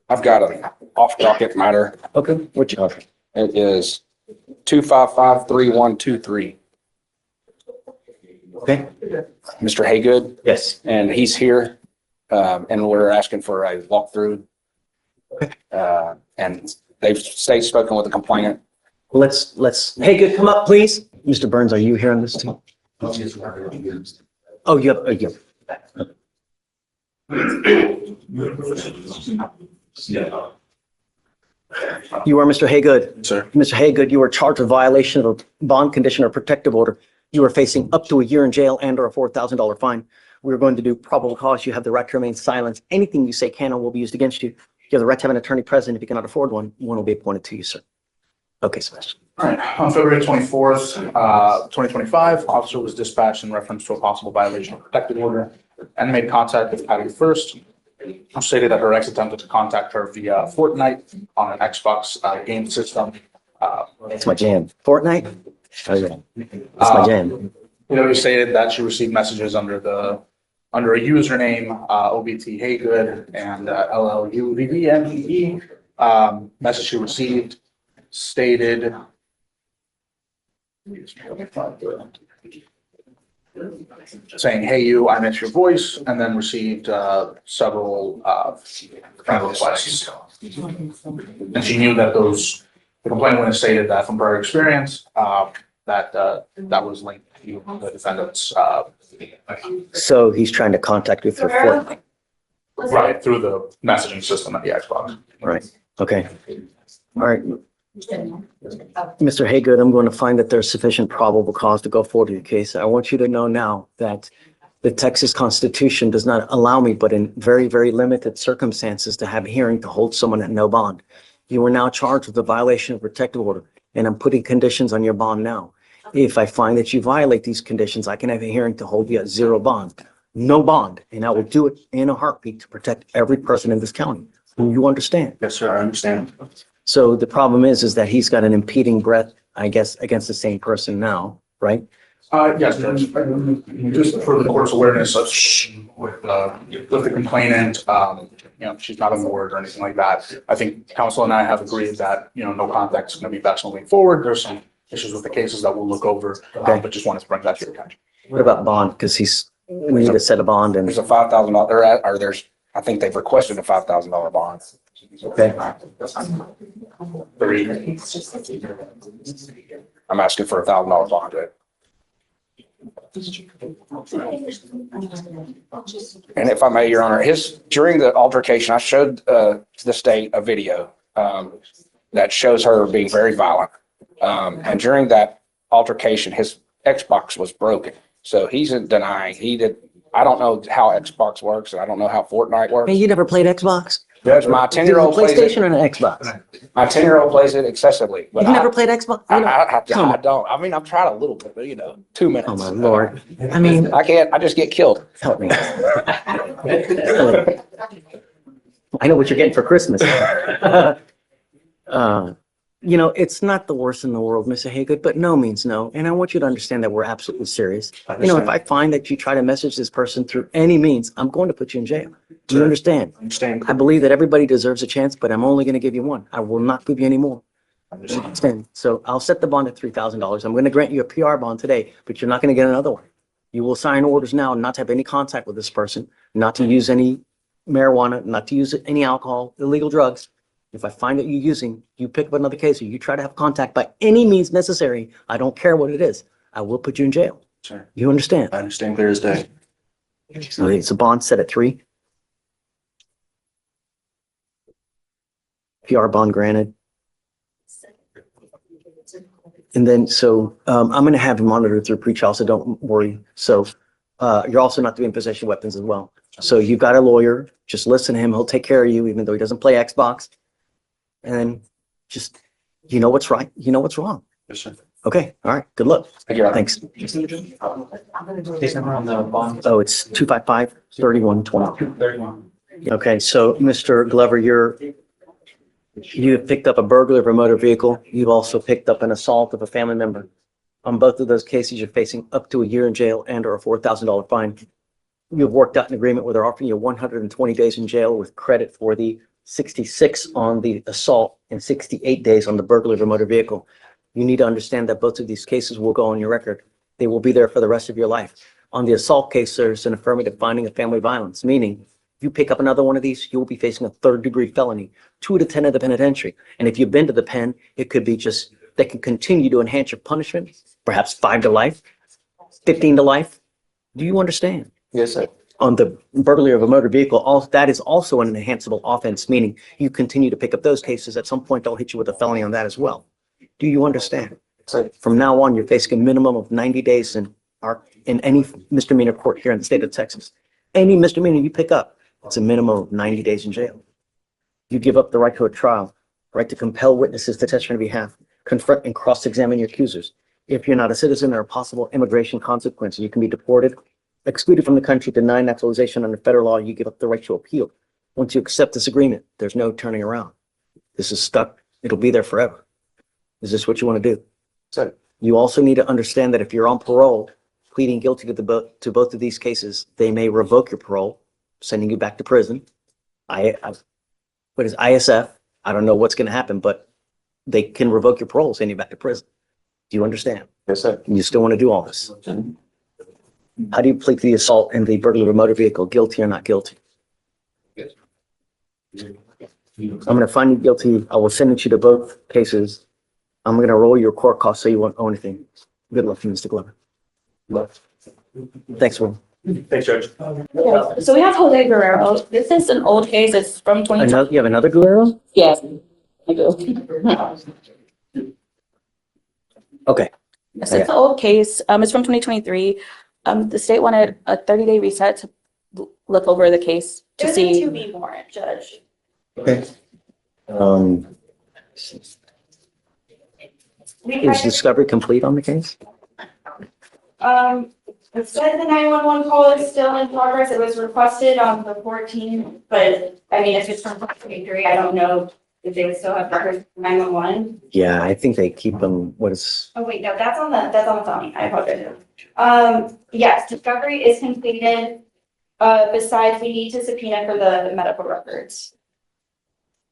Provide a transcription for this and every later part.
I've got an off docket matter. Okay, what's your offer? It is 2553123. Okay. Mr. Hagood, Yes. and he's here. And we're asking for a walkthrough. And they've spoken with the complainant. Hey, good, come up, please. Mr. Burns, are you here on this too? Oh, you have. You are Mr. Hagood. Sir. Mr. Hagood, you are charged with violation of a bond condition or protective order. You are facing up to a year in jail and or a $4,000 fine. We're going to do probable cause. You have the right to remain silent. Anything you say can or will be used against you. You have the right to have an attorney present. If you cannot afford one, one will be appointed to you, sir. Okay, Sebastian. All right, on February 24th, 2025, officer was dispatched in reference to a possible violation of protective order and made contact with Patty First, who stated that her ex attempted to contact her via Fortnite on an Xbox game system. That's my jam. Fortnite? Oh, yeah. That's my jam. He stated that she received messages under a username, OBT Hagood and LLUVVMEE. Message she received stated saying, "Hey you, I miss your voice," and then received several friend requests. And she knew that the complainant stated that from her experience, that was linked to the defendant's. So he's trying to contact you through Fortnite. Right, through the messaging system at the Xbox. Right. Okay. All right. Mr. Hagood, I'm going to find that there's sufficient probable cause to go forward with the case. I want you to know now that the Texas Constitution does not allow me, but in very, very limited circumstances, to have a hearing to hold someone at no bond. You are now charged with a violation of protective order, and I'm putting conditions on your bond now. If I find that you violate these conditions, I can have a hearing to hold you at zero bond, no bond, and I will do it in a heartbeat to protect every person in this county. Do you understand? Yes, sir. I understand. So the problem is that he's got an impeding breath, I guess, against the same person now, right? Yes, Judge. Just for the court's awareness of with the complainant, she's not on board or anything like that. I think counsel and I have agreed that, no contact is going to be best moving forward. There's some issues with the cases that we'll look over, but just wanted to bring that to your attention. What about bond? Because we need to set a bond and. There's a $5,000, I think they've requested a $5,000 bond. Okay. I'm asking for a $1,000 bond. And if I may, Your Honor, during the altercation, I showed the state a video that shows her being very violent. And during that altercation, his Xbox was broken. So he's denying I don't know how Xbox works, and I don't know how Fortnite works. Hey, you never played Xbox? Judge, my 10-year-old plays PlayStation it. or an Xbox? My 10-year-old plays it excessively. But You've never played Xbox? I don't. I mean, I've tried a little bit, but 2 minutes. Oh my Lord. I mean, I can't. I just get killed. help me. I know what you're getting for Christmas. It's not the worst in the world, Mr. Hagood, but no means no. And I want you to understand that we're absolutely serious. If I find that you try to message this person through any means, I'm going to put you in jail. Do you understand? I understand. I believe that everybody deserves a chance, but I'm only going to give you one. I will not give you any more. Understand? So I'll set the bond at $3,000. I'm going to grant you a PR bond today, but you're not going to get another one. You will sign orders now not to have any contact with this person, not to use any marijuana, not to use any alcohol, illegal drugs. If I find that you pick up another case or you try to have contact by any means necessary, I don't care what it is, I will put you in jail. Sure. You understand? I understand clear as day. So it's a bond set at 3. PR bond granted. And then, I'm going to have you monitored through pretrial, so don't worry. So you're also not to be in possession of weapons as well. So you've got a lawyer, just listen to him. He'll take care of you, even though he doesn't play Xbox. And then just, what's right, what's wrong. Yes, sir. Okay. All right. Good luck. Thank you. Thanks. Case number on the bond. Oh, it's 255-3120. 31. Okay. So Mr. Glover, you have picked up a burglary of a motor vehicle. You've also picked up an assault of a family member. On both of those cases, you're facing up to a year in jail and or a $4,000 fine. You've worked out an agreement where they're offering you 120 days in jail with credit for the 66 on the assault, and 68 days on the burglary of a motor vehicle. You need to understand that both of these cases will go on your record. They will be there for the rest of your life. On the assault case, there's an affirmative finding of family violence, meaning if you pick up another one of these, you will be facing a 3rd-degree felony, 2 to 10 of the penitentiary. And if you've been to the pen, it could be just, they can continue to enhance your punishment, perhaps 5 to life, 15 to life. Do you understand? Yes, sir. On the burglary of a motor vehicle, all that is also an enhanceable offense, meaning you continue to pick up those cases. At some point, they'll hit you with a felony on that as well. Do you understand? Sir. From now on, you're facing a minimum of 90 days in any misdemeanor court here in the state of Texas. Any misdemeanor you pick up, it's a minimum of 90 days in jail. You give up the right to a trial, right to compel witnesses to testify on your behalf, confront and cross-examine your accusers. If you're not a citizen, there are possible immigration consequences. You can be deported, excluded from the country, denied naturalization under federal law. You give up the right to appeal. Once you accept this agreement, there's no turning around. This is stuck. It'll be there forever. Is this what you want to do? Sir. You also need to understand that if you're on parole, pleading guilty to both of these cases, they may revoke your parole, sending you back to prison. What is ISF? I don't know what's going to happen, but they can revoke your parole, send you back to prison. Do you understand? Yes, sir. You still want to do all this? How do you plead the assault and the burglary of a motor vehicle, guilty or not guilty? I'm going to find you guilty. I will sentence you to both cases. I'm going to roll your court costs so you won't owe anything. Good luck to you, Mr. Glover. Thanks, Will. Thanks, Judge. Yeah. So we have Jose Guerrero. This is an old case. It's from 2020. You have another Guerrero? Yes, I do. Okay. Yes, it's an old case. It's from 2023. The state wanted a 30-day reset to look over the case to There's see. a 2B warrant, Judge. Okay. Is discovery complete on the case? It said the 911 call is still in progress. It was requested on the 14th, but I mean, if it's from 2023, I don't know if they would still have records for 911. Yeah, I think they keep them, what is, Oh, wait, no, that's on the phone. I apologize. Yes, discovery is completed. Besides, we need to subpoena for the medical records.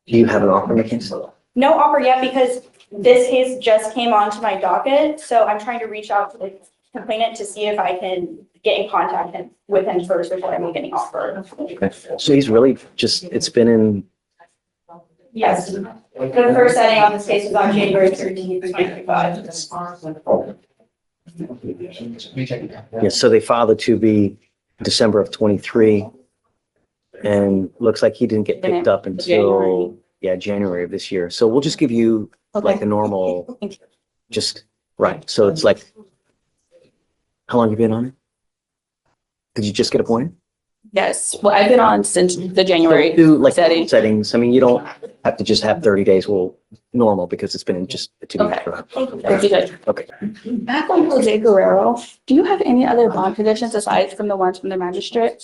do you have an offer in the case? No offer yet because this case just came onto my docket, so I'm trying to reach out to the complainant to see if I can get in contact with him first before I make any offer. Okay. So he's really just, it's been in, Yes, the first setting on this case was on January 13th, 2025. yeah, so they filed it to be December of 23. And looks like he didn't get picked up until, January of this year. So we'll just give you like a normal, Thank you. just, right. So it's like, how long have you been on it? Did you just get appointed? Yes, well, I've been on since the January Do like setting. settings. I mean, you don't have to just have 30 days. Well, normal because it's been in just a 2 weeks. Okay. Thank you, Judge. Okay. Back on Jose Guerrero, do you have any other bond conditions aside from the ones from the magistrate?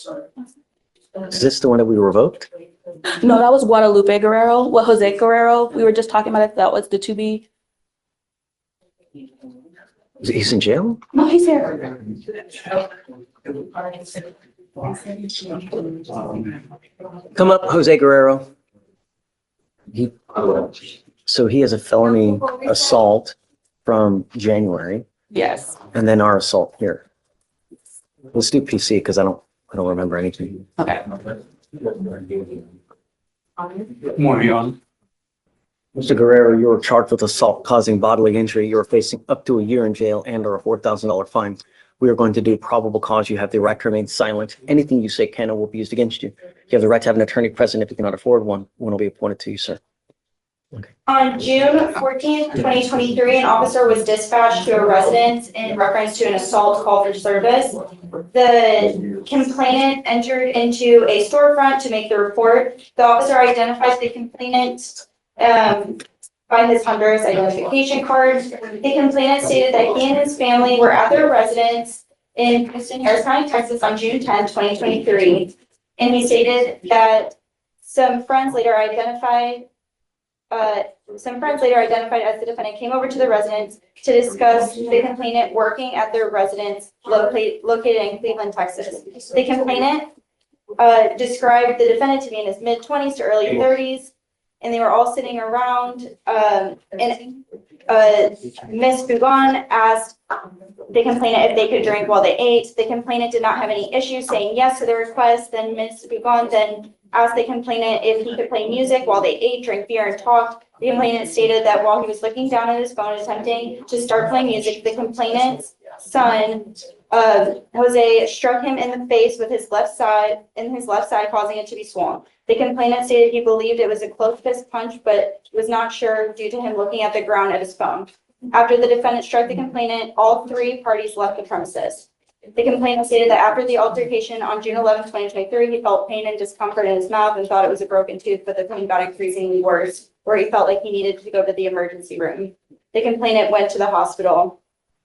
Is this the one that we revoked? No, that was Guadalupe Guerrero. Well, Jose Guerrero, we were just talking about it. That was the 2B. He's in jail? No, he's here. Come up, Jose Guerrero. So he has a felony assault from January Yes. and then our assault here. Let's do PC because I don't remember anything. Okay. Moving on. Mr. Guerrero, you were charged with assault causing bodily injury. You are facing up to a year in jail and or a $4,000 fine. We are going to do probable cause. You have the right to remain silent. Anything you say can or will be used against you. You have the right to have an attorney present if you cannot afford one. One will be appointed to you, sir. On June 14th, 2023, an officer was dispatched to a residence in reference to an assault call for service. The complainant entered into a storefront to make the report. The officer identified the complainant by his hunter's identification card. The complainant stated that he and his family were at their residence in Harris County, Texas on June 10th, 2023. And he stated that some friends later identified as the defendant came over to the residence to discuss the complainant working at their residence located in Cleveland, Texas. The complainant described the defendant to be in his mid-20s to early 30s, and they were all sitting around. And Ms. Bougon asked the complainant if they could drink while they ate. The complainant did not have any issues saying yes to the request. Then Ms. Bougon then asked the complainant if he could play music while they ate, drink beer, and talked. The complainant stated that while he was looking down at his phone attempting to start playing music, the complainant's son, Jose, struck him in the face with his left side, causing it to be swollen. The complainant stated he believed it was a close fist punch, but was not sure due to him looking at the ground at his phone. After the defendant struck the complainant, all three parties left the premises. The complainant stated that after the altercation on June 11, 2023, he felt pain and discomfort in his mouth and thought it was a broken tooth, but the pain got increasingly worse, where he felt like he needed to go to the emergency room. The complainant went to the hospital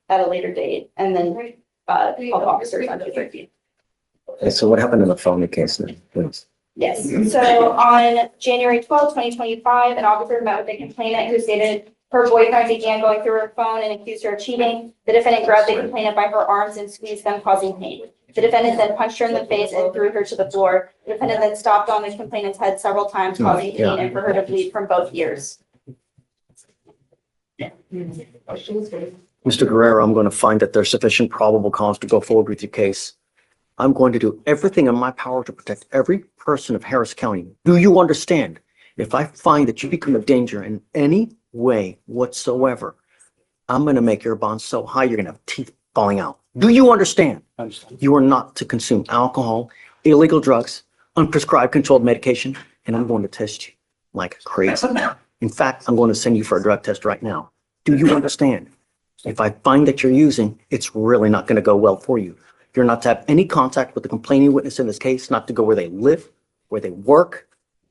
at a later date and then called officers on 213. Okay, so what happened in the phony case then, please? Yes, so on January 12, 2025, an officer met with the complainant who stated her boyfriend began going through her phone and accused her of cheating. The defendant grabbed the complainant by her arms and squeezed them, causing pain. The defendant then punched her in the face and threw her to the floor. The defendant then stomped on the complainant's head several times, causing pain and for her to bleed from both ears. Mr. Guerrero, I'm going to find that there's sufficient probable cause to go forward with your case. I'm going to do everything in my power to protect every person of Harris County. Do you understand? If I find that you become a danger in any way whatsoever, I'm going to make your bond so high you're going to have teeth falling out. Do you understand? I understand. You are not to consume alcohol, illegal drugs, unprescribed controlled medication, and I'm going to test you like crazy. In fact, I'm going to send you for a drug test right now. Do you understand? If I find that you're using, it's really not going to go well for you. You're not to have any contact with the complaining witness in this case, not to go where they live, where they work,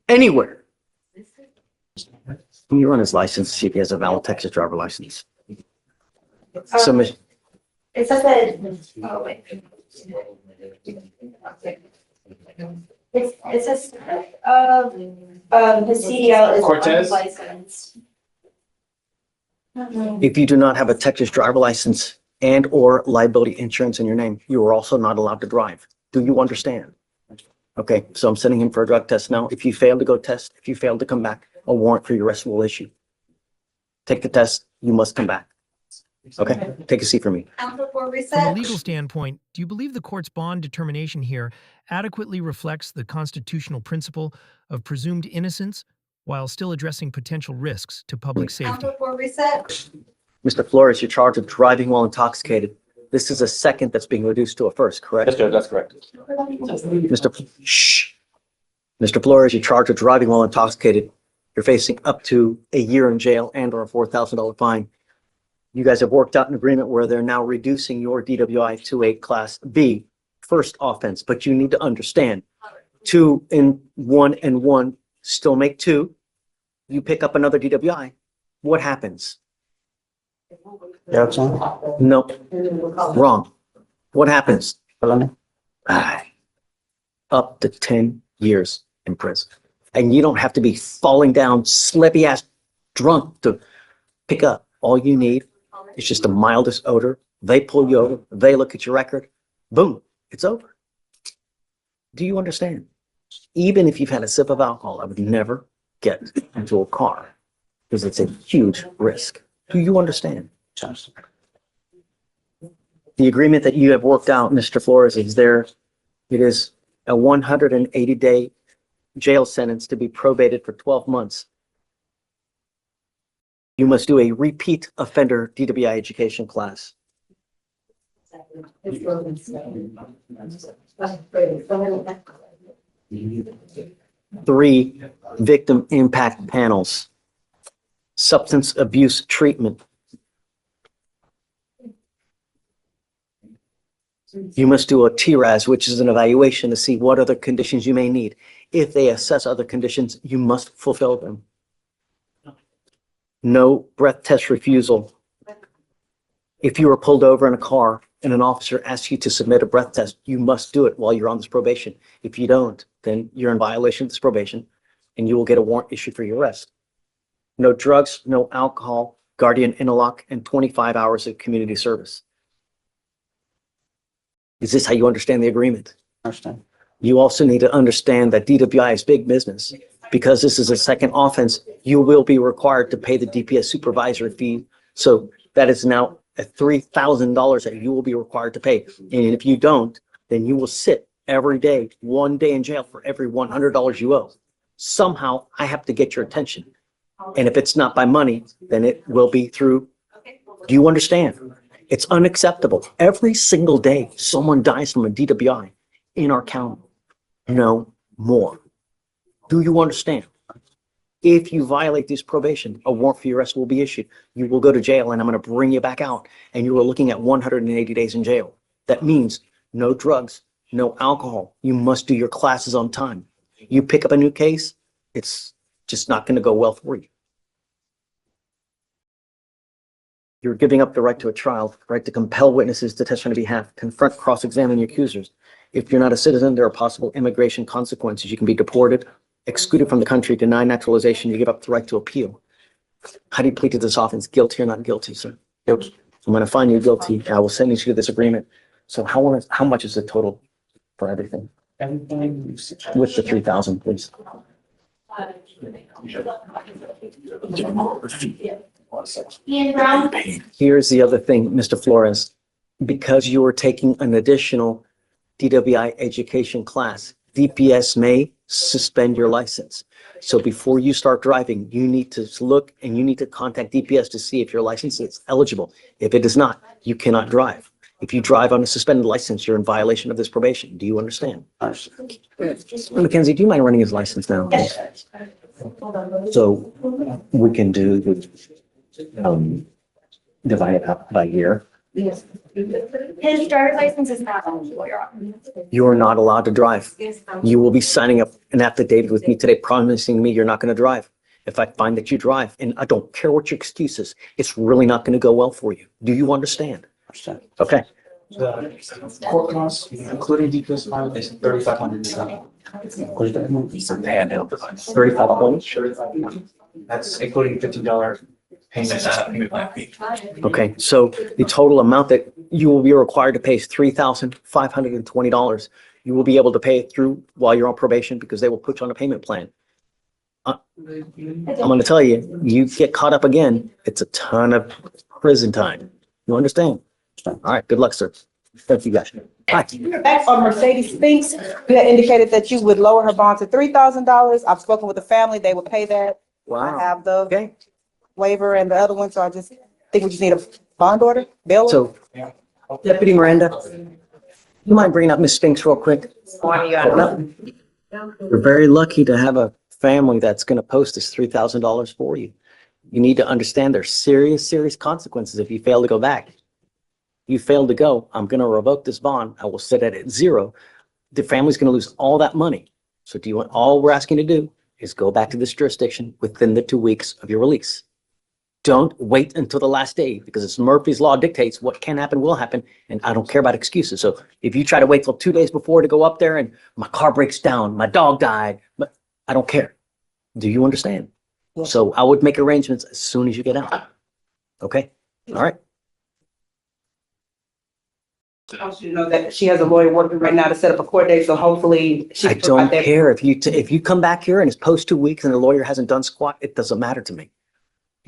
anywhere. Can you run his license, see if he has a valid Texas driver license? Submission. It says that, oh wait. It says, his CDL is Cortez? unlicensed. If you do not have a Texas driver license and or liability insurance in your name, you are also not allowed to drive. Do you understand? Okay, so I'm sending him for a drug test now. If you fail to go test, if you fail to come back, a warrant for your arrest will issue. Take the test, you must come back. Okay, take a seat for me. From a legal standpoint, do you believe the court's bond determination here adequately reflects the constitutional principle of presumed innocence while still addressing potential risks to public safety? Mr. Flores, you're charged with driving while intoxicated. This is a second that's being reduced to a first, correct? Yes, Judge, that's correct. Mr. Flores, you're charged with driving while intoxicated. You're facing up to a year in jail and or a $4,000 fine. You guys have worked out an agreement where they're now reducing your DWI to a Class B first offense, but you need to understand 2 and 1 still make 2. You pick up another DWI. What happens? No, wrong. What happens? Up to 10 years in prison. And you don't have to be falling down, slippy ass drunk to pick up. All you need is just the mildest odor. They pull you over. They look at your record. Boom, it's over. Do you understand? Even if you've had a sip of alcohol, I would never get into a car because it's a huge risk. Do you understand? The agreement that you have worked out, Mr. Flores, is there. It is a 180-day jail sentence to be probated for 12 months. You must do a repeat offender DWI education class. 3 victim impact panels. Substance abuse treatment. You must do a TRAS, which is an evaluation to see what other conditions you may need. If they assess other conditions, you must fulfill them. No breath test refusal. If you are pulled over in a car and an officer asks you to submit a breath test, you must do it while you're on this probation. If you don't, then you're in violation of this probation and you will get a warrant issued for your arrest. No drugs, no alcohol, guardian interlock, and 25 hours of community service. Is this how you understand the agreement? I understand. You also need to understand that DWI is big business. Because this is a second offense, you will be required to pay the DPS supervisory fee. So that is now $3,000 that you will be required to pay. And if you don't, then you will sit every day, 1 day in jail for every $100 you owe. Somehow I have to get your attention. And if it's not by money, then it will be through. Do you understand? It's unacceptable. Every single day, someone dies from a DWI in our county. No more. Do you understand? If you violate this probation, a warrant for your arrest will be issued. You will go to jail and I'm going to bring you back out. And you are looking at 180 days in jail. That means no drugs, no alcohol. You must do your classes on time. You pick up a new case, it's just not going to go well for you. You're giving up the right to a trial, right to compel witnesses to testify on your behalf, confront, cross-examine your accusers. If you're not a citizen, there are possible immigration consequences. You can be deported, excluded from the country, denied naturalization. You give up the right to appeal. How do you plead to this offense? Guilty or not guilty, sir? Guilty. I'm going to find you guilty. I will send you to this agreement. So how much is the total for everything? Everything. With the 3,000, please. Ian Brown? Here's the other thing, Mr. Flores. Because you are taking an additional DWI education class, DPS may suspend your license. So before you start driving, you need to look and you need to contact DPS to see if your license is eligible. If it is not, you cannot drive. If you drive on a suspended license, you're in violation of this probation. Do you understand? Mackenzie, do you mind running his license now? Yes. So we can do divide it up by year. His driver's license is not on your. You are not allowed to drive. You will be signing up an affidavit with me today promising me you're not going to drive. If I find that you drive, and I don't care what your excuse is, it's really not going to go well for you. Do you understand? Okay. The court costs, including DPS file, is 3,500. Handheld device. 35 points. That's including $15 payment. Okay, so the total amount that you will be required to pay is $3,520. You will be able to pay it through while you're on probation because they will put you on a payment plan. I'm going to tell you, you get caught up again, it's a ton of prison time. You understand? All right, good luck, sir. Thank you, guys. Bye. Next, on Mercedes Spinx, you had indicated that you would lower her bond to $3,000. I've spoken with the family, they would pay that. I Wow. have the Okay, waiver and the other one, so I just think we just need a bond order, bill. so Deputy Miranda, you mind bringing up Miss Spinks real quick? You're very lucky to have a family that's going to post this $3,000 for you. You need to understand there's serious, serious consequences if you fail to go back. You fail to go, I'm going to revoke this bond. I will set it at 0. The family's going to lose all that money. So do you want, all we're asking to do is go back to this jurisdiction within the 2 weeks of your release. Don't wait until the last day because it's Murphy's Law dictates what can happen will happen. And I don't care about excuses. So if you try to wait till 2 days before to go up there and my car breaks down, my dog died, but I don't care. Do you understand? Yes. So I would make arrangements as soon as you get out. Okay? All right. I want you to know that she has a lawyer working right now to set up a court date, so hopefully she I can provide don't that. care if you come back here and it's post 2 weeks and the lawyer hasn't done squat, it doesn't matter to me.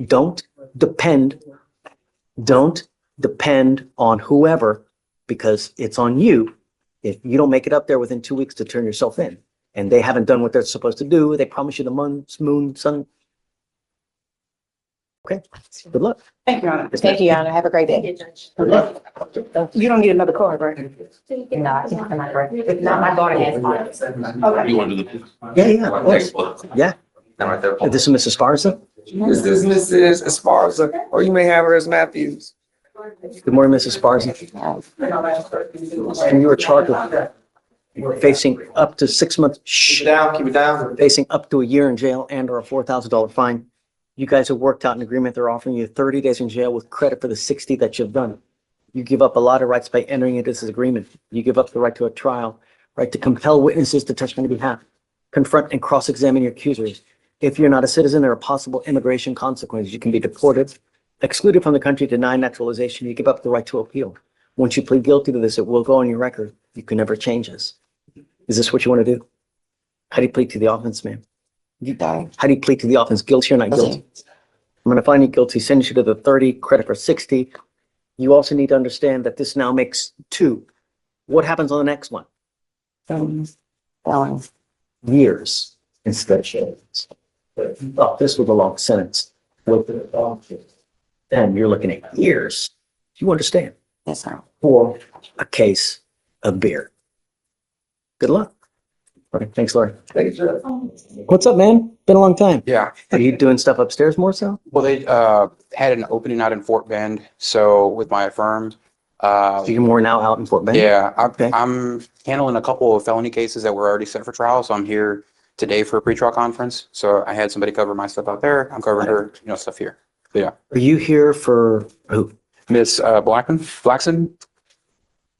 Don't depend on whoever because it's on you. If you don't make it up there within 2 weeks to turn yourself in and they haven't done what they're supposed to do, they promise you the moon, sun. Okay, good luck. Thank you, Your Honor. Thank you, Your Honor. Have a great day. You don't need another card, right? No, I think I'm not correct. If not, my daughter has mine. Okay. You want to do the? Yeah, of course. Yeah. Not right there. This is Mrs. Esparza. This is Mrs. Esparza, or you may have her as Matthews. Good morning, Mrs. Esparza. And you were charged with facing up to 6 months. Keep it down, keep it down. Facing up to a year in jail and or a $4,000 fine. You guys have worked out an agreement. They're offering you 30 days in jail with credit for the 60 that you've done. You give up a lot of rights by entering into this agreement. You give up the right to a trial, right to compel witnesses to testify on your behalf, confront and cross-examine your accusers. If you're not a citizen, there are possible immigration consequences. You can be deported, excluded from the country, denied naturalization. You give up the right to appeal. Once you plead guilty to this, it will go on your record. You can never change this. Is this what you want to do? How do you plead to the offense, ma'am? How do you plead to the offense? Guilty or not guilty? I'm gonna find you guilty, send you to the 30, credit for 60. You also need to understand that this now makes 2. What happens on the next one? Years instead of years. Oh, this was a long sentence. Then you're looking at years. Do you understand? Yes, sir. For a case of beer. Good luck. Okay, thanks, Lori. Thanks, sir. What's up, man? Been a long time. Yeah. Are you doing stuff upstairs more so? Well, they had an opening out in Fort Bend, so with my firm, So you're more now out in Fort Bend? yeah, Okay. I'm handling a couple of felony cases that were already set for trial, so I'm here today for a pretrial conference. So I had somebody cover my stuff out there. I'm covering her, stuff here. But yeah, Are you here for who? Miss Blackson,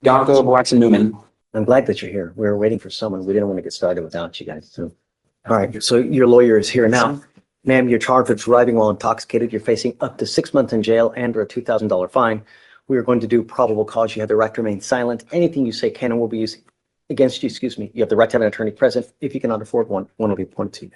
Bianca Blackson Newman. I'm glad that you're here. We were waiting for someone. We didn't want to get started without you guys. So, all right. So your lawyer is here now. Ma'am, you're charged with driving while intoxicated. You're facing up to 6 months in jail and or a $2,000 fine. We are going to do probable cause. You have the right to remain silent. Anything you say can and will be used against you. Excuse me. You have the right to have an attorney present. If you cannot afford one will be appointed to you.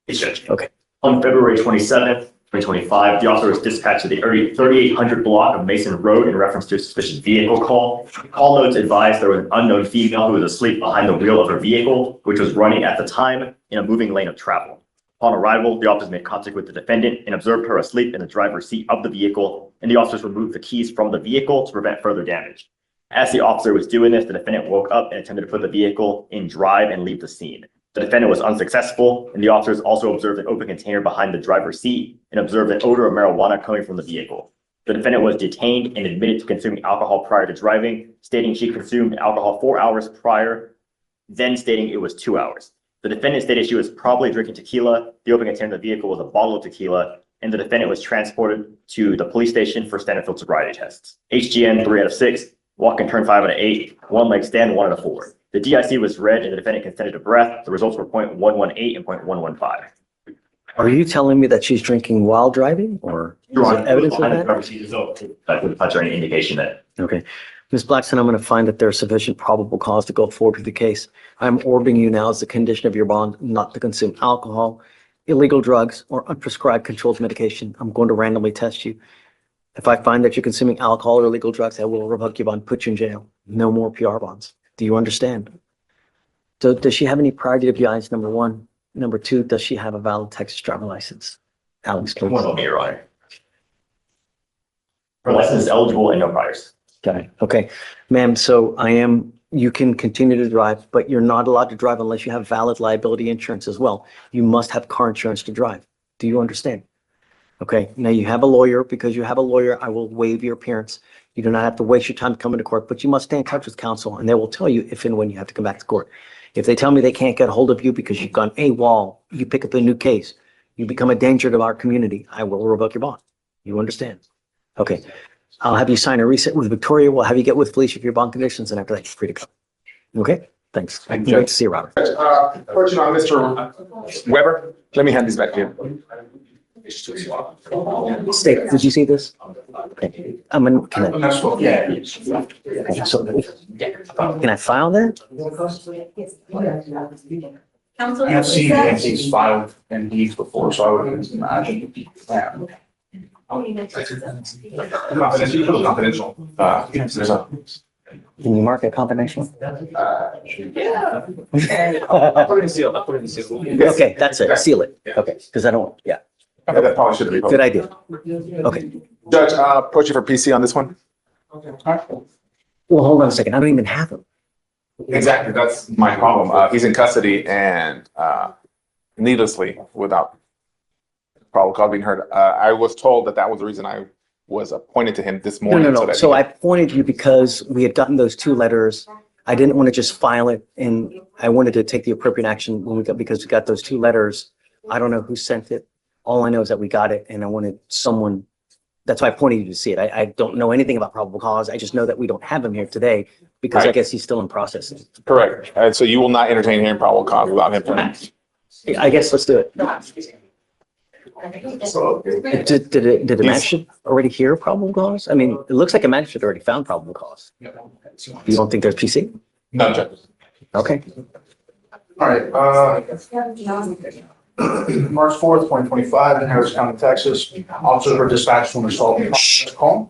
Yes, Judge. Okay. On February 27th, 2025, the officer was dispatched to the 3800 block of Mason Road in reference to a suspicious vehicle call. Call notes advised there was an unknown female who was asleep behind the wheel of her vehicle, which was running at the time in a moving lane of travel. Upon arrival, the officers made contact with the defendant and observed her asleep in the driver's seat of the vehicle, and the officers removed the keys from the vehicle to prevent further damage. As the officer was doing this, the defendant woke up and attempted to put the vehicle in drive and leave the scene. The defendant was unsuccessful, and the officers also observed an open container behind the driver's seat and observed an odor of marijuana coming from the vehicle. The defendant was detained and admitted to consuming alcohol prior to driving, stating she consumed alcohol 4 hours prior, then stating it was 2 hours. The defendant stated she was probably drinking tequila. The open container in the vehicle was a bottle of tequila, and the defendant was transported to the police station for standard field sobriety tests. HGN 3 out of 6, walk and turn 5 out of 8, one leg stand 1 out of 4. The DIC was read and the defendant consented to breath. The results were 0.118 and 0.115. Are you telling me that she's drinking while driving or is there evidence of that? That would touch on any indication that. Okay. Ms. Blackson, I'm going to find that there's sufficient probable cause to go forward with the case. I'm ordering you now as the condition of your bond not to consume alcohol, illegal drugs, or unprescribed controlled medication. I'm going to randomly test you. If I find that you're consuming alcohol or illegal drugs, I will revoke your bond, put you in jail. No more PR bonds. Do you understand? So does she have any prior DWIs, number 1? Number 2, does she have a valid Texas driver license? Alex, please. One of them, Your Honor. Her license is eligible and no priors. Got it. Okay. Ma'am, so you can continue to drive, but you're not allowed to drive unless you have valid liability insurance as well. You must have car insurance to drive. Do you understand? Okay. Now you have a lawyer. Because you have a lawyer, I will waive your appearance. You do not have to waste your time coming to court, but you must stay in touch with counsel and they will tell you if and when you have to come back to court. If they tell me they can't get a hold of you because you've gone AWOL, you pick up a new case, you become a danger to our community, I will revoke your bond. You understand? Okay. I'll have you sign a reset with Victoria. We'll have you get with Fleischer for your bond conditions, and after that, you're free to go. Okay? Thanks. Thank you. Great to see you, Robert. Question on Mr. Weber. Let me hand this back to you. State, did you see this? Okay. Can I file that? I have seen NC's filed in these before, so I would imagine. Confidential. There's a. Can you mark it confidential? Yeah. I'll put it in seal. I'll put it in seal. Okay, that's it. Seal it. Okay, because I don't, yeah. Yeah, that probably should be. Good idea. Okay. Judge, approach you for PC on this one. Well, hold on a second. I don't even have him. Exactly. That's my problem. He's in custody and needlessly without probable cause being heard. I was told that was the reason I was appointed to him this morning. No. So I appointed you because we had gotten those 2 letters. I didn't want to just file it, and I wanted to take the appropriate action because we got those 2 letters. I don't know who sent it. All I know is that we got it, and I wanted someone. That's why I appointed you to see it. I don't know anything about probable cause. I just know that we don't have him here today because I guess he's still in processing. Correct. And so you will not entertain hearing probable cause without him. I guess let's do it. Did the magistrate already hear probable cause? I mean, it looks like a magistrate already found probable cause. You don't think there's PC? No, Judge. Okay. All right, March 4th, 2025, in Harris County, Texas, officers were dispatched from an assault home.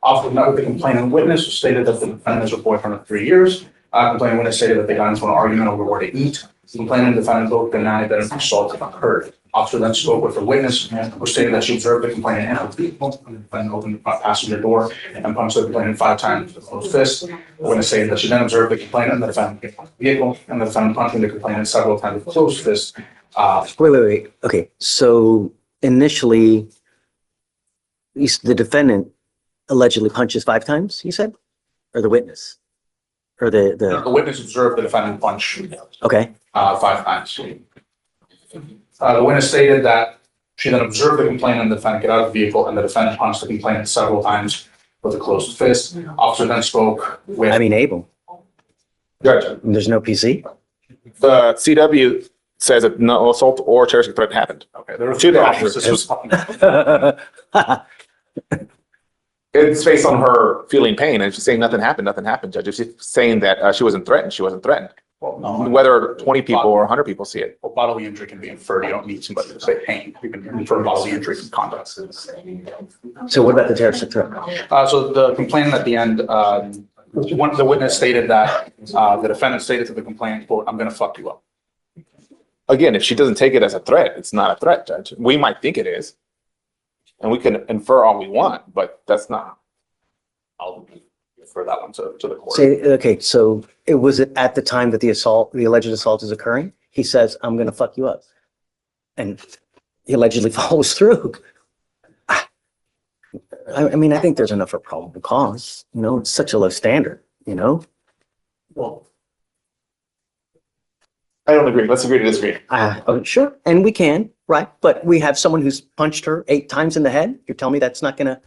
Officer met with the complaining witness, who stated that the defendant is a boyfriend of 3 years. Complaining witness stated that they got into an argument over where to eat. The complainant and defendant both denied that an assault occurred. Officer then spoke with the witness, who stated that she observed the complainant enter the vehicle, and the defendant opened the front passenger door and punched the complainant 5 times with a closed fist. The witness stated that she then observed the complainant and the defendant get out of the vehicle, and the defendant punching the complainant several times with a closed fist. Wait. Okay, so initially, the defendant allegedly punches 5 times, you said? Or the witness? Or The witness observed the defendant punch okay. 5 times. The witness stated that she then observed the complainant and the defendant get out of the vehicle, and the defendant punched the complainant several times with a closed fist. Officer then spoke with. Abel. Judge, There's no PC? the CW says that no assault or terrorist threat happened. Okay, there were To 2 the officers. It's based on her feeling pain, and she's saying nothing happened, Judge. If she's saying that she wasn't threatened, she wasn't threatened. Well, no, Whether 20 people or 100 people see it. well, bodily injury can be inferred. You don't need somebody to say pain. You can infer bodily injury from conduct. So what about the terrorist threat? So the complainant at the end, one of the witness stated that the defendant stated to the complainant, quote, "I'm gonna fuck you up." Again, if she doesn't take it as a threat, it's not a threat, Judge. We might think it is. And we can infer all we want, but that's not. I'll refer that one to the court. Okay, so it was at the time that the alleged assault is occurring, he says, "I'm gonna fuck you up." And he allegedly follows through. I mean, I think there's enough for probable cause, it's such a low standard, Well, I don't agree. Let's agree to disagree. Sure, and we can, right? But we have someone who's punched her 8 times in the head. You're telling me that's not gonna?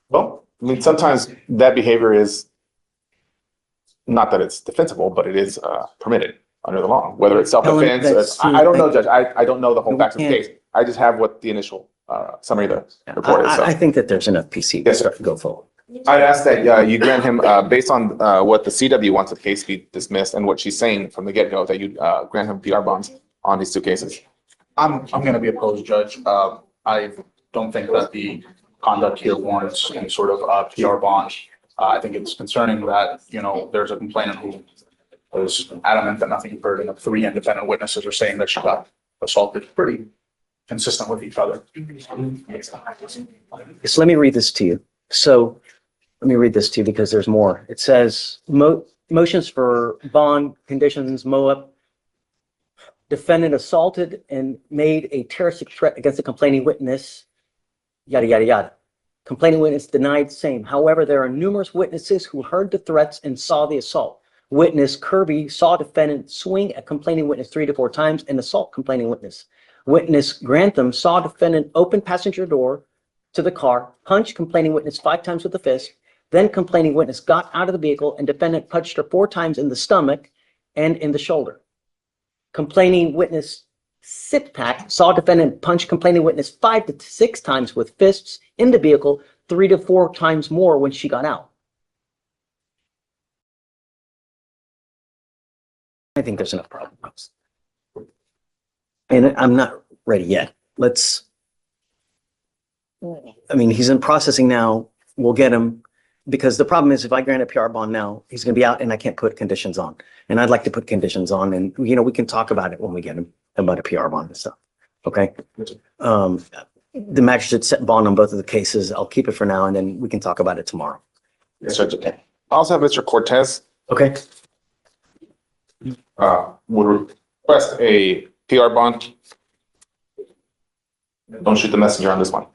Well, I mean, sometimes that behavior is not that it's defensible, but it is permitted under the law, whether it's self-defense. I don't know, Judge. I don't know the whole facts of the case. I just have what the initial summary of the report is. I think that there's enough PC Yes, to go forward. I'd ask that you grant him, based on what the CW wants the case be dismissed and what she's saying from the get-go, that you grant him PR bonds on these 2 cases. I'm gonna be opposed, Judge. I don't think that the conduct here warrants any sort of PR bond. I think it's concerning that, there's a complainant who was adamant that nothing occurred, and the 3 independent witnesses are saying that she got assaulted, pretty consistent with each other. So let me read this to you. Because there's more. It says, motions for bond conditions, MOAP. Defendant assaulted and made a terroristic threat against the complaining witness, yada, yada, yada. Complaining witness denied same. However, there are numerous witnesses who heard the threats and saw the assault. Witness Kirby saw defendant swing at complaining witness 3 to 4 times and assault complaining witness. Witness Grantham saw defendant open passenger door to the car, punch complaining witness 5 times with a fist. Then complaining witness got out of the vehicle and defendant punched her 4 times in the stomach and in the shoulder. Complaining witness Sitpak saw defendant punch complaining witness 5 to 6 times with fists in the vehicle, 3 to 4 times more when she got out. I think there's enough problems. And I'm not ready yet. He's in processing now. We'll get him. Because the problem is, if I grant a PR bond now, he's going to be out and I can't put conditions on. And I'd like to put conditions on, and we can talk about it when we get him about a PR bond and stuff. Okay. The magistrate set bond on both of the cases. I'll keep it for now, and then we can talk about it tomorrow. Yes, Judge. I also have Mr. Cortez. Okay. Would request a PR bond. Don't shoot the messenger on this one.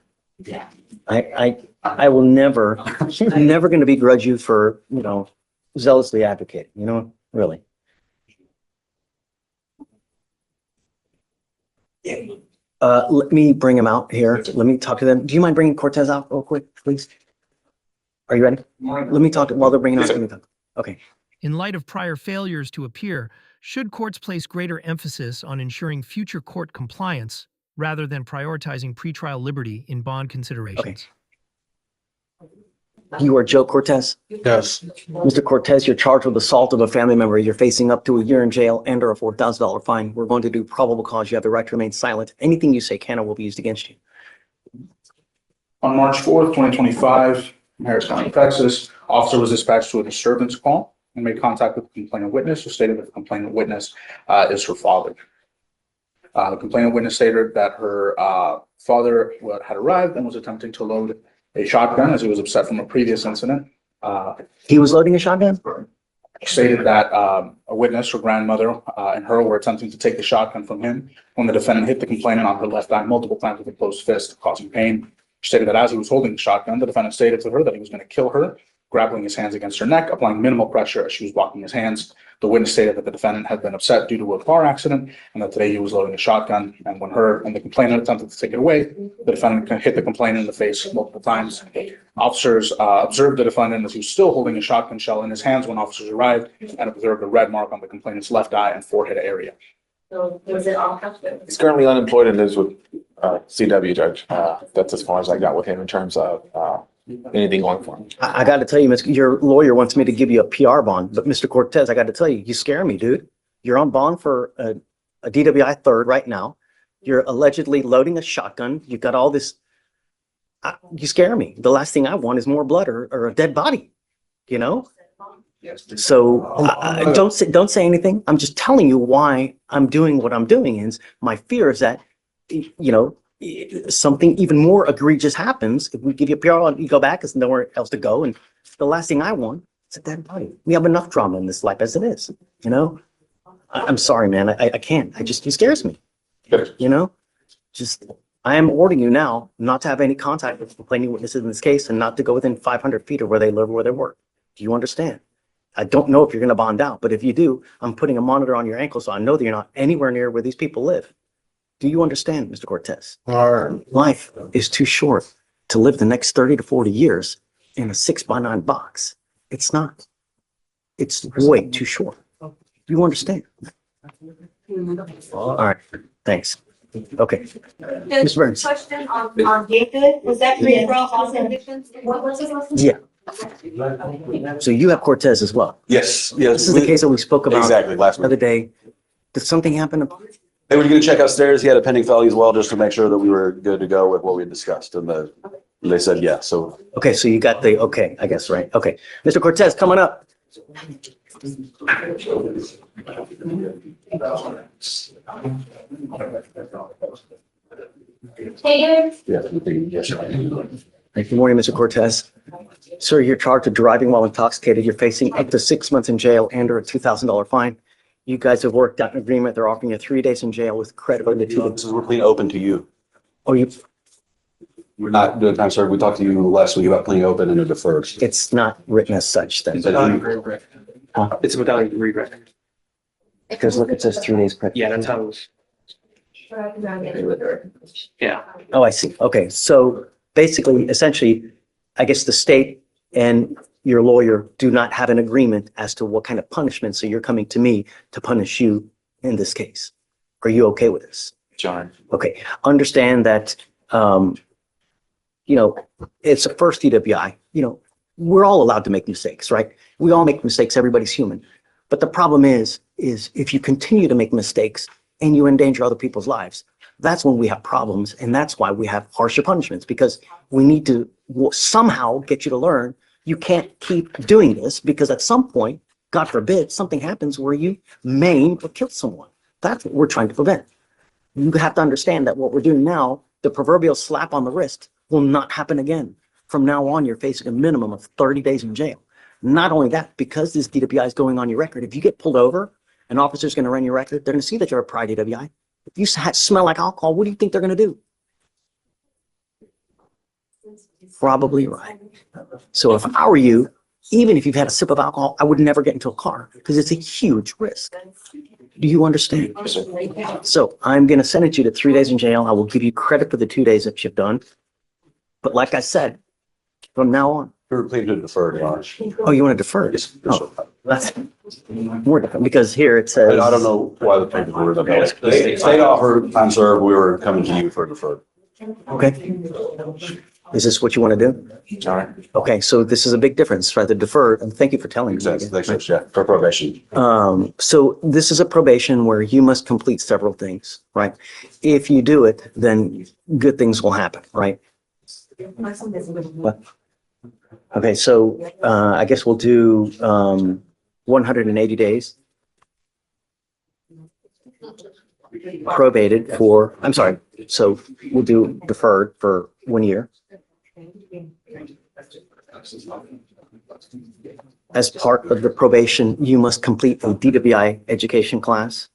I will never, I'm never going to begrudge you for, zealously advocating, really. Let me bring him out here. Let me talk to them. Do you mind bringing Cortez out real quick, please? Are you ready? Let me talk to, while they're bringing out. Let me talk. Okay. In light of prior failures to appear, should courts place greater emphasis on ensuring future court compliance rather than prioritizing pretrial liberty in bond considerations? Okay. You are Joe Cortez? Yes. Mr. Cortez, you're charged with assault of a family member. You're facing up to a year in jail and or a $4,000 fine. We're going to do probable cause. You have the right to remain silent. Anything you say can or will be used against you. On March 4th, 2025, in Harris County, Texas, officer was dispatched to a disturbance call and made contact with the complainant witness, who stated that the complainant witness is her father. The complainant witness stated that her father had arrived and was attempting to load a shotgun as he was upset from a previous incident. He was loading a shotgun? She stated that a witness, her grandmother, and her were attempting to take the shotgun from him when the defendant hit the complainant on her left eye multiple times with a closed fist, causing pain. She stated that as he was holding the shotgun, the defendant stated to her that he was going to kill her, grappling his hands against her neck, applying minimal pressure as she was blocking his hands. The witness stated that the defendant had been upset due to a car accident and that today he was loading a shotgun. And when her and the complainant attempted to take it away, the defendant hit the complainant in the face multiple times. Officers observed the defendant as he was still holding a shotgun shell in his hands when officers arrived and observed a red mark on the complainant's left eye and forehead area. So was it all? He's currently unemployed and lives with CW judge. That's as far as I got with him in terms of anything going for him. I got to tell you, your lawyer wants me to give you a PR bond, but Mr. Cortez, I got to tell you, you scare me, dude. You're on bond for a DWI third right now. You're allegedly loading a shotgun. You've got all this. You scare me. The last thing I want is more blood or a dead body, you know? So don't say anything. I'm just telling you why I'm doing what I'm doing. Is my fear is that, you know, something even more egregious happens if we give you a PR and you go back, there's nowhere else to go. And the last thing I want is a dead body. We have enough drama in this life as it is, you know? I'm sorry, man. I can't. It scares me, you know? I am ordering you now not to have any contact with complaining witnesses in this case and not to go within 500 feet of where they live or where they work. Do you understand? I don't know if you're going to bond out, but if you do, I'm putting a monitor on your ankle so I know that you're not anywhere near where these people live. Do you understand, Mr. Cortez? Life is too short to live the next 30 to 40 years in a 6x9 box. It's not. It's way too short. Do you understand? All right. Thanks. Okay. Mr. Burns. Question on David, was that pre-trial false convictions? What was his last name? Yeah. So you have Cortez as well. Yes. This is the case that we spoke about Exactly, last the other day. Did something happen? They were going to check upstairs. He had a pending felony as well, just to make sure that we were good to go with what we had discussed. And they said, yeah, so. Okay, so you got the, okay, I guess, right? Okay. Mr. Cortez, coming up. Hagood? Good morning, Mr. Cortez. Sir, you're charged with driving while intoxicated. You're facing up to 6 months in jail and or a $2,000 fine. You guys have worked out an agreement. They're offering you 3 days in jail with credit for the We're pleading open to you. Oh, We're not doing time served. We talked to you last week about pleading open and a deferred. It's not written as such then. It's a medallion degree record. Because look, it says 3 days credit. Yeah, that's how it was. Yeah. Oh, I see. Okay, so basically, essentially, I guess the state and your lawyer do not have an agreement as to what kind of punishment, so you're coming to me to punish you in this case. Are you okay with this? John. Okay, understand that, you know, it's a first DWI, you know, we're all allowed to make mistakes, right? We all make mistakes, everybody's human. But the problem is if you continue to make mistakes and you endanger other people's lives, that's when we have problems. And that's why we have harsher punishments, because we need to somehow get you to learn you can't keep doing this, because at some point, God forbid, something happens where you maim or kill someone. That's what we're trying to prevent. You have to understand that what we're doing now, the proverbial slap on the wrist, will not happen again. From now on, you're facing a minimum of 30 days in jail. Not only that, because this DWI is going on your record, if you get pulled over, an officer's going to run your record, they're going to see that you're a prior DWI. If you smell like alcohol, what do you think they're going to do? Probably right. So if I were you, even if you've had a sip of alcohol, I would never get into a car because it's a huge risk. Do you understand? So I'm going to sentence you to 3 days in jail. I will give you credit for the 2 days that you've done. But like I said, from now on. We're pleading to defer, Josh. Oh, you want to defer? Oh, that's more different because here it says. I don't know why the papers were the state offered time served. We were coming to you for deferred. Okay. Is this what you want to do? All right. Okay, so this is a big difference, right? The deferred, and thank you for telling me. Thanks, yeah, for probation. So this is a probation where you must complete several things, right? If you do it, then good things will happen, right? What? Okay, so I guess we'll do 180 days. Probated for, I'm sorry, so we'll do deferred for 1 year. As part of the probation, you must complete a DWI education class.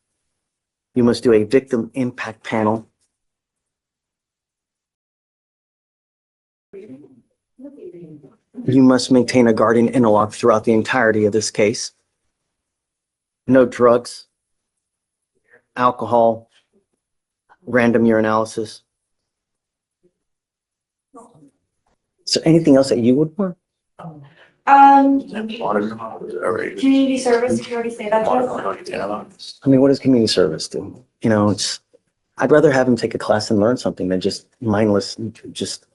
You must do a victim impact panel. You must maintain a guardian interlock throughout the entirety of this case. No drugs, alcohol, random urinalysis. So anything else that you would want? Community service, did you already say that? I mean, what does community service do? You know, I'd rather have him take a class and learn something than just mindless, just.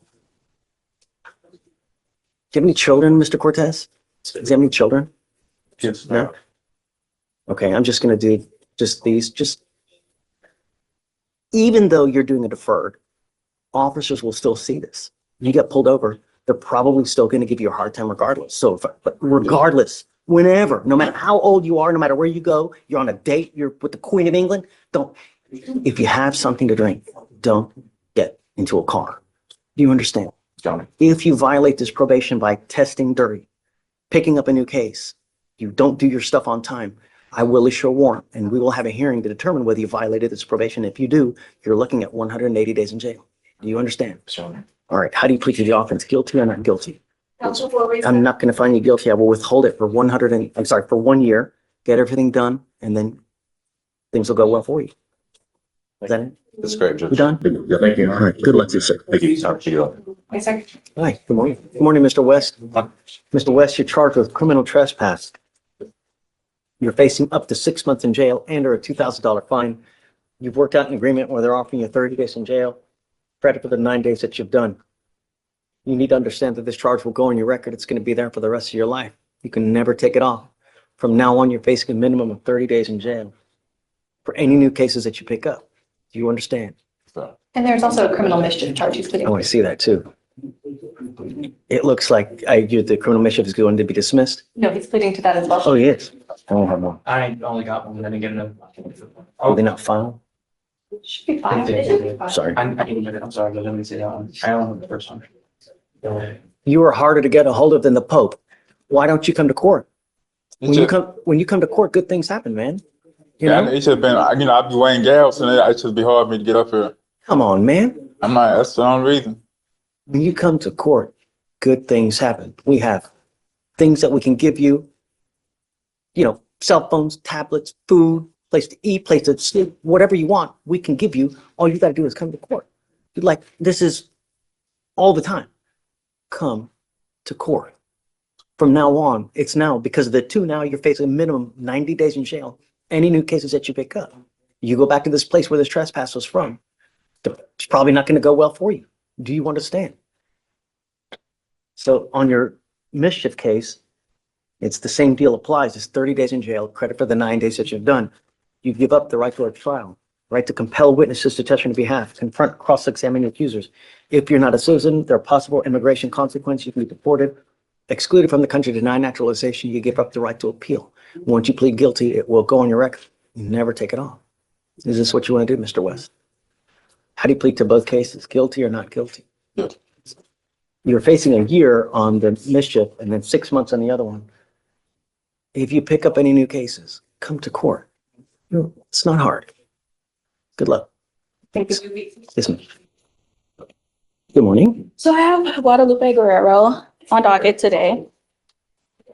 Do you have any children, Mr. Cortez? Do you have any children? Yes. No? Okay, I'm just gonna do just these, even though you're doing a deferred, officers will still see this. You get pulled over, they're probably still gonna give you a hard time regardless. So, but regardless, whenever, no matter how old you are, no matter where you go, you're on a date, you're with the Queen of England, if you have something to drink, don't get into a car. Do you understand? If you violate this probation by testing dirty, picking up a new case, you don't do your stuff on time, I will issue a warrant and we will have a hearing to determine whether you violated this probation. If you do, you're looking at 180 days in jail. Do you understand? All right. How do you plead to the offense? Guilty or not guilty? I'm not going to find you guilty. I will withhold it for for 1 year, get everything done, and then things will go well for you. Is that it? That's great, Judge. You done? Yeah, thank you. All right. Good luck to you, sir. Thank you. Sorry. Hi. Good morning. Good morning, Mr. West. Mr. West, you're charged with criminal trespass. You're facing up to 6 months in jail and or a $2,000 fine. You've worked out an agreement where they're offering you 30 days in jail, credit for the 9 days that you've done. You need to understand that this charge will go on your record. It's going to be there for the rest of your life. You can never take it off. From now on, you're facing a minimum of 30 days in jail for any new cases that you pick up. Do you understand? And there's also a criminal mischief charge he's pleading. Oh, I see that too. It looks like the criminal mischief is going to be dismissed. No, he's pleading to that as well. Oh, he is. I don't have one. I only got one, I didn't get enough. Are they not filed? Should be fine. Sorry. I didn't get it, I'm sorry, but let me say that one. I only have the first one. You are harder to get a hold of than the Pope. Why don't you come to court? When you come to court, good things happen, man. You know? It should have been, I'd be weighing gas and it should be hard for me to get up here. Come on, man. I'm not, that's the only reason. When you come to court, good things happen. We have things that we can give you, cell phones, tablets, food, place to eat, place to sleep, whatever you want, we can give you. All you got to do is come to court. This is all the time. Come to court. From now on, it's now because of the two now, you're facing a minimum 90 days in jail. Any new cases that you pick up, you go back to this place where this trespass was from. It's probably not going to go well for you. Do you understand? So on your mischief case, it's the same deal applies. It's 30 days in jail, credit for the 9 days that you've done. You give up the right to a trial, right to compel witnesses to testify on your behalf, confront, cross-examine accusers. If you're not a citizen, there are possible immigration consequences. You can be deported, excluded from the country, denied naturalization. You give up the right to appeal. Once you plead guilty, it will go on your record. You never take it off. Is this what you want to do, Mr. West? How do you plead to both cases, guilty or not guilty? Guilty. You're facing a year on the mischief and then 6 months on the other one. If you pick up any new cases, come to court. It's not hard. Good luck. Thank you. Yes, ma'am. Good morning. So I have Guadalupe Guerrero on docket today.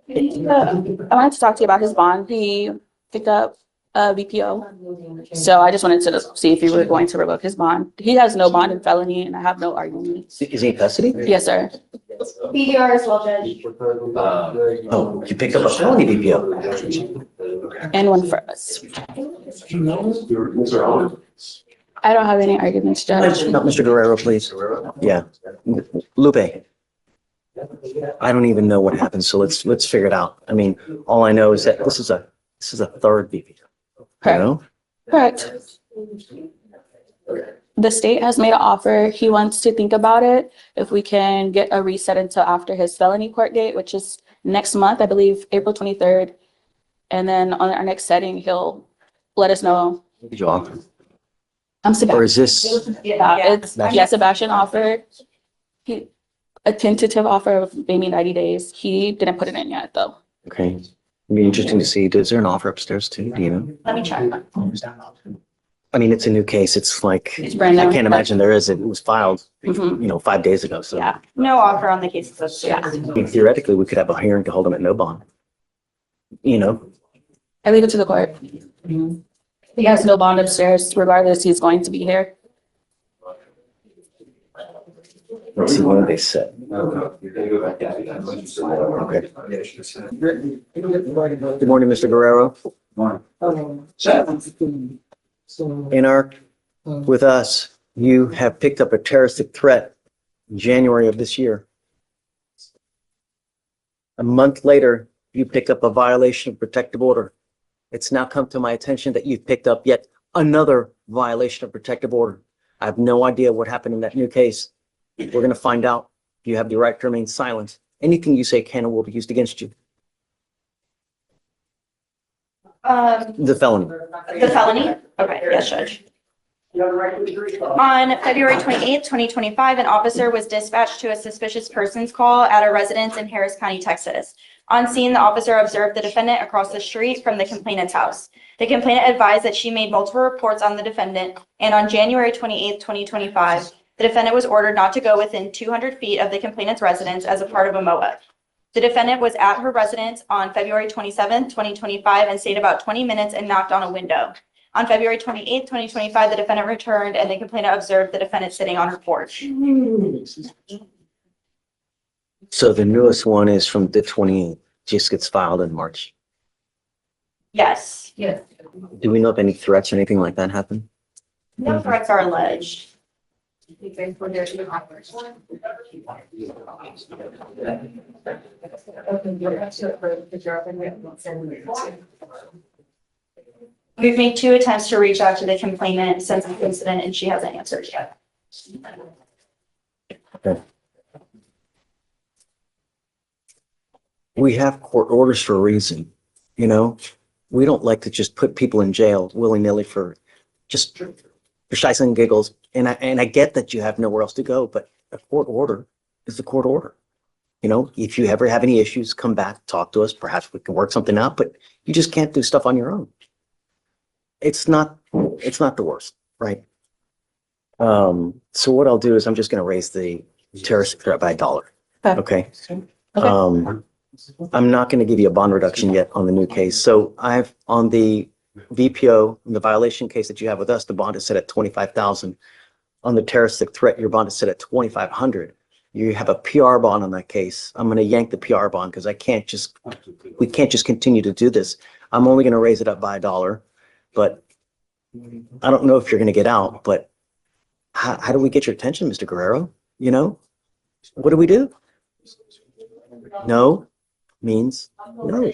I wanted to talk to you about his bond. He picked up a BPO. So I just wanted to see if you were going to revoke his bond. He has no bond in felony and I have no arguments. Is he in custody? Yes, sir. BDR as well, Judge. You picked up a felony BPO. And one for us. I don't have any arguments, Judge. Not Mr. Guerrero, please. Yeah. Lupe. I don't even know what happened, so let's figure it out. I mean, all I know is that this is a third VP. You know? Correct. The state has made an offer. He wants to think about it. If we can get a reset until after his felony court date, which is next month, I believe, April 23rd. And then on our next setting, he'll let us know. Did you offer? I'm Sebastian. Or is this? Yeah, Sebastian offered a tentative offer of maybe 90 days. He didn't put it in yet, though. Okay. It'd be interesting to see. Is there an offer upstairs too? Do you know? Let me check. I mean, it's a new case. It's like, It's brand I new. can't imagine there is. It was filed, Mhm. 5 days ago. So Yeah. No offer on the cases upstairs. I mean, theoretically, we could have a hearing to hold him at no bond. I leave it to the court. He has no bond upstairs. Regardless, he's going to be here. Let's see when they set. Okay. Good morning, Mr. Guerrero. With us, you have picked up a terroristic threat in January of this year. A month later, you pick up a violation of protective order. It's now come to my attention that you've picked up yet another violation of protective order. I have no idea what happened in that new case. We're going to find out. You have the right to remain silent. Anything you say can and will be used against you. The felony. The felony? Okay, yes, Judge. On February 28th, 2025, an officer was dispatched to a suspicious persons call at a residence in Harris County, Texas. On scene, the officer observed the defendant across the street from the complainant's house. The complainant advised that she made multiple reports on the defendant, and on January 28th, 2025, the defendant was ordered not to go within 200 feet of the complainant's residence as a part of a MOA. The defendant was at her residence on February 27th, 2025, and stayed about 20 minutes and knocked on a window. On February 28th, 2025, the defendant returned and the complainant observed the defendant sitting on her porch. So the newest one is from the 28th, just gets filed in March. Yes. Yes. Do we know if any threats or anything like that happened? No threats are alleged. We've made 2 attempts to reach out to the complainant since the incident and she hasn't answered yet. Okay. We have court orders for a reason, We don't like to just put people in jail willy-nilly for shies and giggles. And I get that you have nowhere else to go, but a court order is a court order. If you ever have any issues, come back, talk to us. Perhaps we can work something out, but you just can't do stuff on your own. It's not the worst, right? So what I'll do is I'm just going to raise the terrorist threat by $1. Okay. I'm not going to give you a bond reduction yet on the new case. So on the VPO, the violation case that you have with us, the bond is set at $25,000. On the terroristic threat, your bond is set at $2,500. You have a PR bond on that case. I'm going to yank the PR bond because we can't just continue to do this. I'm only going to raise it up by $1, but I don't know if you're going to get out, but how do we get your attention, Mr. Guerrero? What do we do? No means no.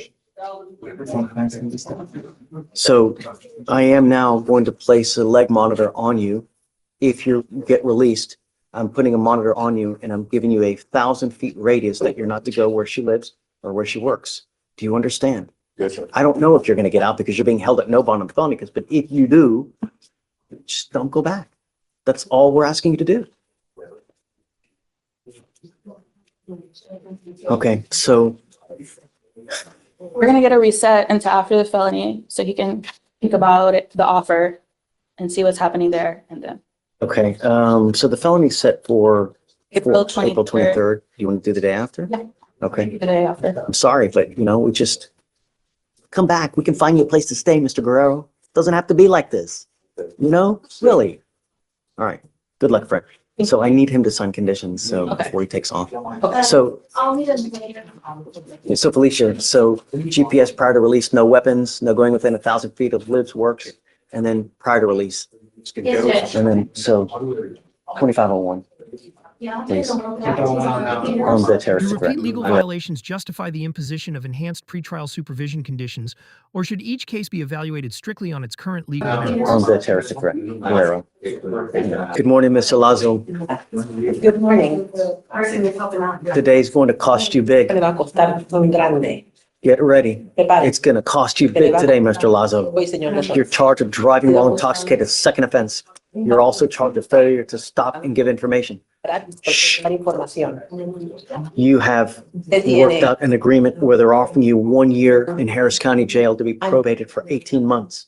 So I am now going to place a leg monitor on you. If you get released, I'm putting a monitor on you and I'm giving you 1,000 feet radius that you're not to go where she lives or where she works. Do you understand? Yes, sir. I don't know if you're going to get out because you're being held at no bond on felony case, but if you do, just don't go back. That's all we're asking you to do. Okay, so We're going to get a reset until after the felony so he can think about the offer and see what's happening there. And then okay, so the felony's set for April April 23rd. Do you want to do the day after? Yeah. Okay. The day after. I'm sorry, but we just come back. We can find you a place to stay, Mr. Guerrero. Doesn't have to be like this. Really. All right. Good luck, Fred. So I need him to sign conditions before he takes off. So Felicia, so GPS prior to release, no weapons, no going within 1,000 feet of lives, works, and then prior to release. Yes, And then, so 2501. Please. The terrorist Do threat. repeat legal violations justify the imposition of enhanced pretrial supervision conditions, or should each case be evaluated strictly on its current legal merits? The terrorist threat. Guerrero. Good morning, Mr. Lazo. Good morning. Today's going to cost you big. Me va a costar muy grande. Get ready. Prepare. It's going to cost you big today, Mr. Lazo. Hoy, señor Lazo. You're charged of driving while intoxicated, second offense. You're also charged of failure to stop and give information. Shh. Dar información. You have worked out an agreement where they're offering you 1 year in Harris County Jail to be probated for 18 months.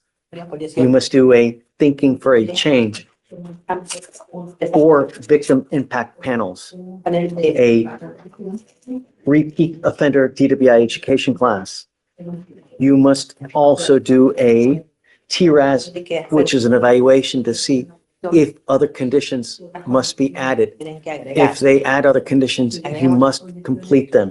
You must do a thinking for a change, 4 victim impact panels, a repeat offender DWI education class. You must also do a TRAS, which is an evaluation to see if other conditions must be added. If they add other conditions, you must complete them.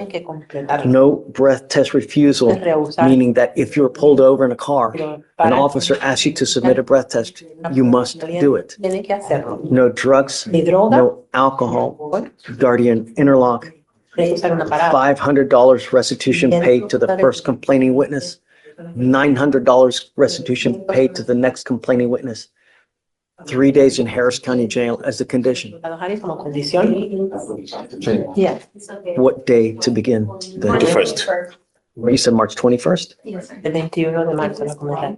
No breath test refusal, meaning that if you're pulled over in a car, an officer asks you to submit a breath test, you must do it. No drugs, no alcohol, guardian interlock, $500 restitution paid to the first complaining witness, $900 restitution paid to the next complaining witness. 3 days in Harris County Jail as a condition. Yeah. What day to begin? The first. You said March 21st? El 21 de marzo va a comenzar.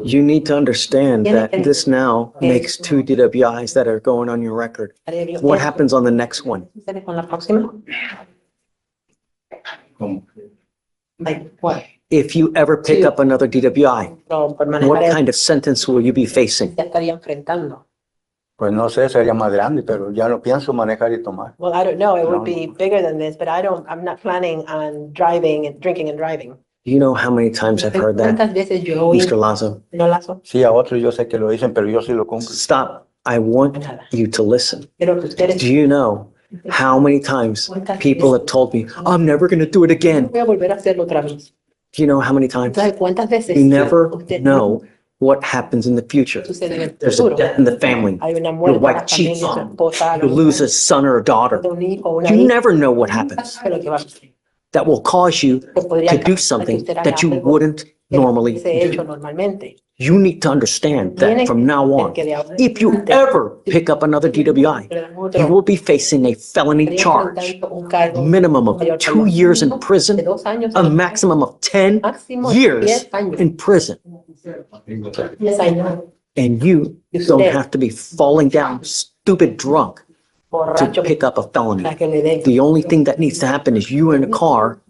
You need to understand that this now makes 2 DWIs that are going on your record. What happens on the next one? Con la próxima. Like what? If you ever pick up another DWI, No, por manejar what kind of sentence will you be facing? ya estaría enfrentando. Pues no sé, sería más grande, pero ya no pienso manejar y tomar. Well, I don't know. It would be bigger than this, but I'm not planning on driving and drinking and driving. Do you know how many times I've heard that, ¿Cuántas veces yo oí? Mr. Lazo? No, Lazo. Sí, a otros yo sé que lo dicen, pero yo sí lo cumplo. Stop. I want you to listen. Quiero que ustedes Do you know how many times people have told me, I'm never going to do it again? voy a volver a hacerlo otra vez. Do you know how many times? ¿Sabes cuántas veces? You never Usted know what happens in the future. sucede en el There's a futuro. death in the family. Hay una Your muerte en wife la cheats familia, su on esposa, you. You lose a son or a daughter. un hijo, una You hija. never know what happens ¿Qué es lo que va a suceder? that will cause you Que podría to do causar something que usted haga that you algo wouldn't que no normally hubiese hecho do. normalmente. You need to understand that from now on, if you ever pick up another DWI, you will be facing a felony charge, minimum of 2 years in prison, a maximum of 10 years in prison. 10 años. And you don't have to be falling down stupid drunk to Borracho pick up a felony. para que le den. The only thing that needs to happen is you in a car,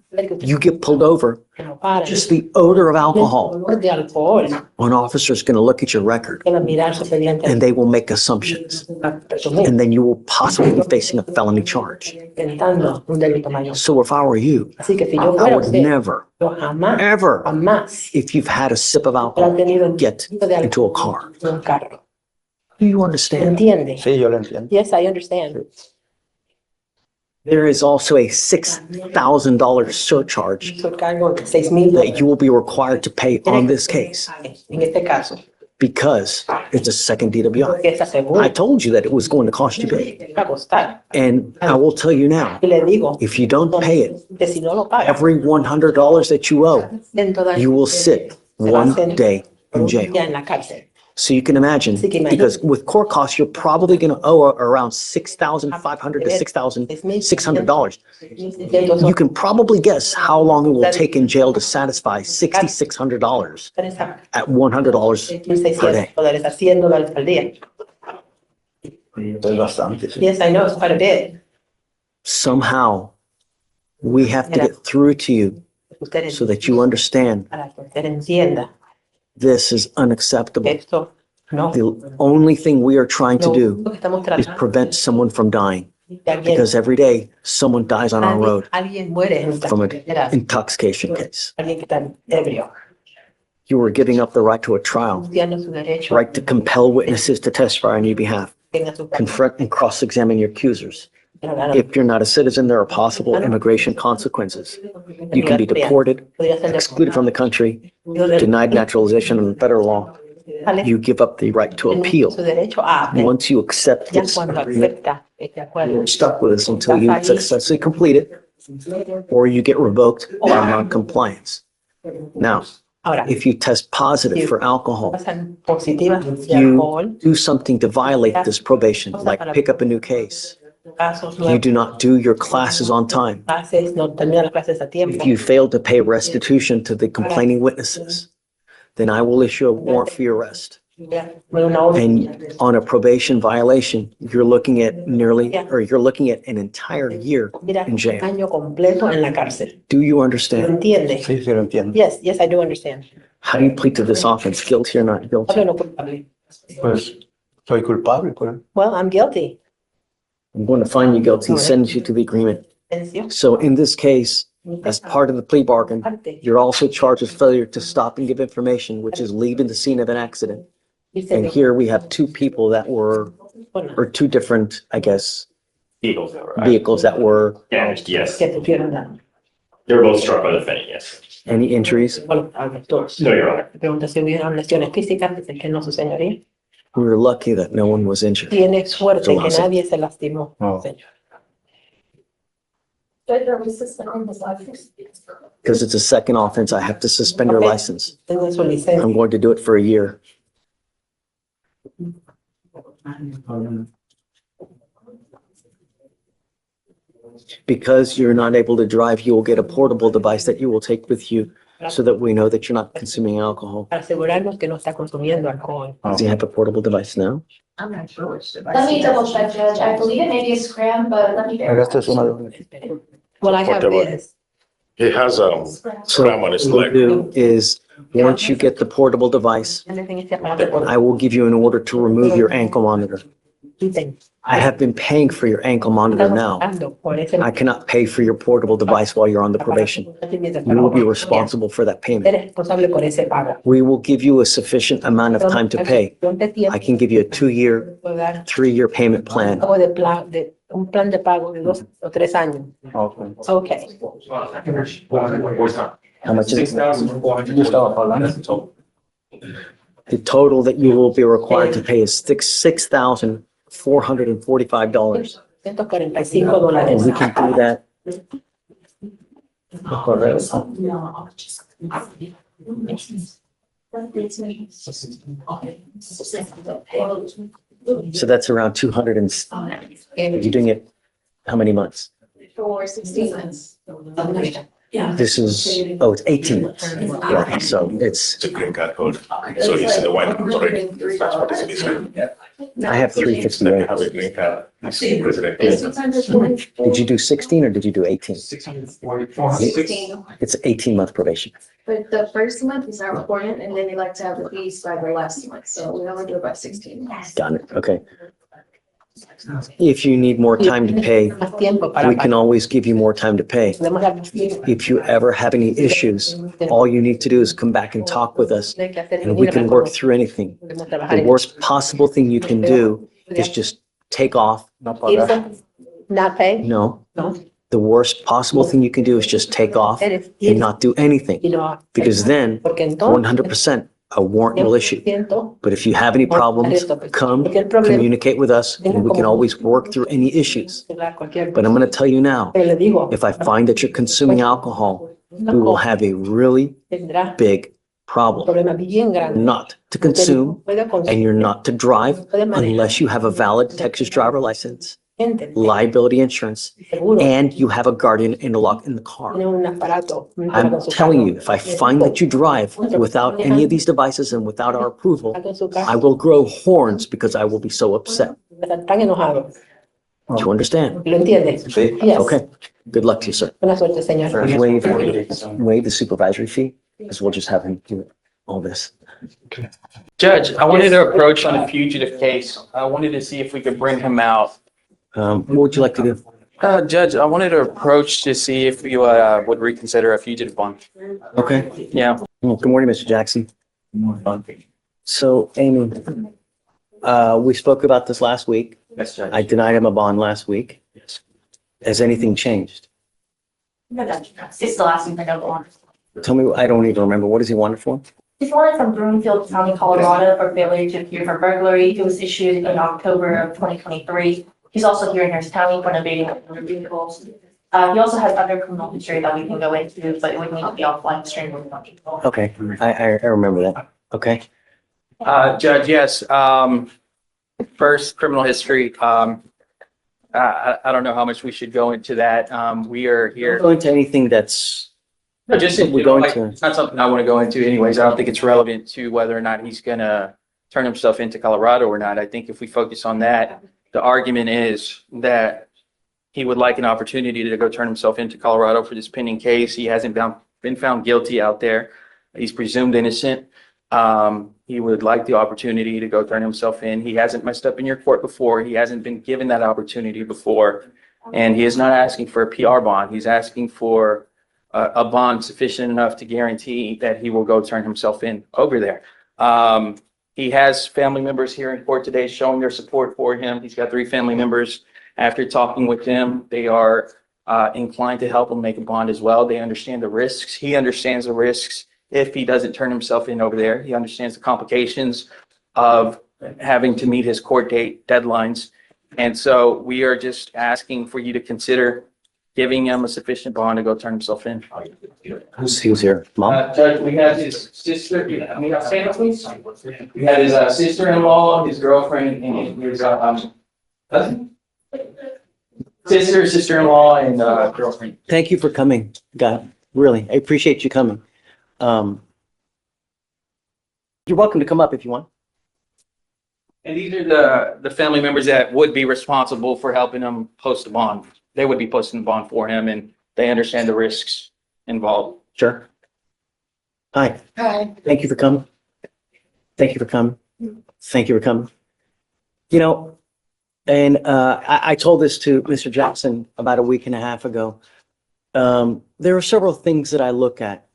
you get pulled over, Que no paren. just the odor of alcohol. Olor de alcohol. An officer's going to look at your record Que va a mirar su expediente. and they will make assumptions. And then you will possibly be facing a felony charge. Intentando un delito mayor. So if I were you, Así que si yo I fuera would usted, never, yo jamás, ever, jamás if you've had a sip of he alcohol, tenido un get tipo de into a alcohol car. en un carro. Do you understand? ¿Entiende? Sí, yo lo entiendo. Yes, I understand. There is also a $6,000 surcharge Su cargo de 6,000 that you will be required to pay on this case en este caso. because it's a second Que DWI. esta segunda I told you that it was going to cost you big. va a costar. And I will tell you now, Y le digo if you don't pay it, que si no lo paga, every $100 that you owe, you will sit 1 day in jail. ya en la cárcel. So you can imagine, because with court costs, you're probably going to owe around $6,500 to $6,600. You can probably guess how long it will take in jail to satisfy $6,600 at $100 per day. $1,600 a $100 al día. Es bastante, sí. Yes, I know, it's quite a bit. Somehow, we have to get through to you Usted so that you understand para que usted entienda this is unacceptable. esto, no. The only thing we are trying to Lo do único que estamos is tratando prevent someone from dying, de alguien, because every day someone dies on our road alguien muere en nuestra from an carretera, intoxication case. alguien que está ebrio, You were giving up the right to a trial, tiene su derecho, right to compel witnesses to testify on your behalf, tenga su confront and cross-examine your accusers, If you're not a citizen, there are possible immigration consequences. You can be deported, excluded from the country, denied naturalization under federal law. You give up the right to appeal. Once you accept this, you're stuck with us until you successfully complete it or you get revoked by non-compliance. Now, if you test positive for alcohol, you do something to violate this probation, like pick up a new case. You do not do your classes on time. If you fail to pay restitution to the complaining witnesses, then I will issue a warrant for your arrest. And on a probation violation, you're looking at you're looking at an entire year in jail. Do you understand? Yes, I do understand. How do you plead to this offense? Guilty or not guilty? Pues, soy culpable, pues. Well, I'm guilty. I'm going to find you guilty, send you to the agreement. So in this case, as part of the plea bargain, you're also charged with failure to stop and give information, which is leaving the scene of an accident. And here we have two people that were, or two different, I guess, vehicles that were Damaged, yes. They were both struck by the defendant, yes. Any injuries? No, Your Honor. We were lucky that no one was injured. Tiene suerte que Lazo. nadie se lastimó, señor. Because it's a second offense, I have to suspend your license. Tengo su licencia. I'm going to do it for a year. Because you're not able to drive, you will get a portable device that you will take with you so that we know that you're not consuming alcohol. Para asegurarnos que no está consumiendo alcohol. Does he have a portable device now? I'm not sure which device. Let me double check, Judge. I believe it may be a scram, but let me verify. Well, I have this. He has a scram on his What leg. we'll do is, once you get the portable device, I will give you an order to remove your ankle monitor. I have been paying for your ankle monitor now. I cannot pay for your portable device while you're on the probation. You will be responsible for that payment. We will give you a sufficient amount of time to pay. I can give you a 2-year, 3-year payment plan. Un plan de pago de 2 o 3 años. Okay. How much is it? The total that you will be required to pay is $6,445. $145. And we can do that. So that's around 200 and, you're doing it, how many months? For 16 months. This is, it's 18 months. Yeah, so it's, It's a green card code. So he's in the white card already. That's what it is. I have 350 Have right. a green card. He's resident. Did you do 16 or did you do 18? 16. It's 18-month probation. But the first month is not important, and then they like to have the fees by the last month, so we only do it by 16. Got it, okay. If you need more time to pay, we can always give you more time to pay. If you ever have any issues, all you need to do is come back and talk with us, and we can work through anything. The worst possible thing you can do is just take off. Not pay? No. The worst possible thing you can do is just take off and not do anything, because then 100% a warrant will issue. But if you have any problems, come communicate with us and we can always work through any issues. But I'm going to tell you now, if I find that you're consuming alcohol, we will have a really big problem. Not to consume and you're not to drive unless you have a valid Texas driver license, liability insurance, and you have a guardian interlock in the car. I'm telling you, if I find that you drive without any of these devices and without our approval, I will grow horns because I will be so upset. Do you understand? Okay. Good luck to you, sir. Waive the supervisory fee, because we'll just have him do all this. Judge, I wanted to approach on a fugitive case. I wanted to see if we could bring him out. What would you like to do? Judge, I wanted to approach to see if you would reconsider a fugitive bond. Okay. Yeah. Well, good morning, Mr. Jackson. So, Amy, we spoke about this last week. Yes, Judge. I denied him a bond last week. Has anything changed? It's the last thing I know on. Tell me, I don't even remember. What is he wanted for? He's wanted from Broomfield County, Colorado for failure to appear for burglary. It was issued in October of 2023. He's also here in Harris County for evading other vehicles. He also has other criminal history that we can go into, but it would need to be offline stream. Okay, I remember that. Okay. Judge, yes, first criminal history, I don't know how much we should go into that. We are here. Don't go into anything that's, No, just, we're going to. it's not something I want to go into anyways. I don't think it's relevant to whether or not he's gonna turn himself into Colorado or not. I think if we focus on that, the argument is that he would like an opportunity to go turn himself into Colorado for this pending case. He hasn't been found guilty out there. He's presumed innocent. He would like the opportunity to go turn himself in. He hasn't messed up in your court before. He hasn't been given that opportunity before. And he is not asking for a PR bond. He's asking for a bond sufficient enough to guarantee that he will go turn himself in over there. He has family members here in court today showing their support for him. He's got 3 family members. After talking with them, they are inclined to help him make a bond as well. They understand the risks. He understands the risks if he doesn't turn himself in over there. He understands the complications of having to meet his court date deadlines. And so we are just asking for you to consider giving him a sufficient bond to go turn himself in. Who's here? Mom? Judge, we have his sister, we have stand up, please. We have his sister-in-law, his girlfriend, and his cousin. Sister-in-law, and girlfriend. Thank you for coming, God. Really, I appreciate you coming. You're welcome to come up if you want. And these are the family members that would be responsible for helping him post a bond. They would be posting the bond for him, and they understand the risks involved. Sure. Hi. Hi. Thank you for coming. Thank you for coming. Thank you for coming. You know, and I told this to Mr. Jackson about a week and a half ago. There are several things that I look at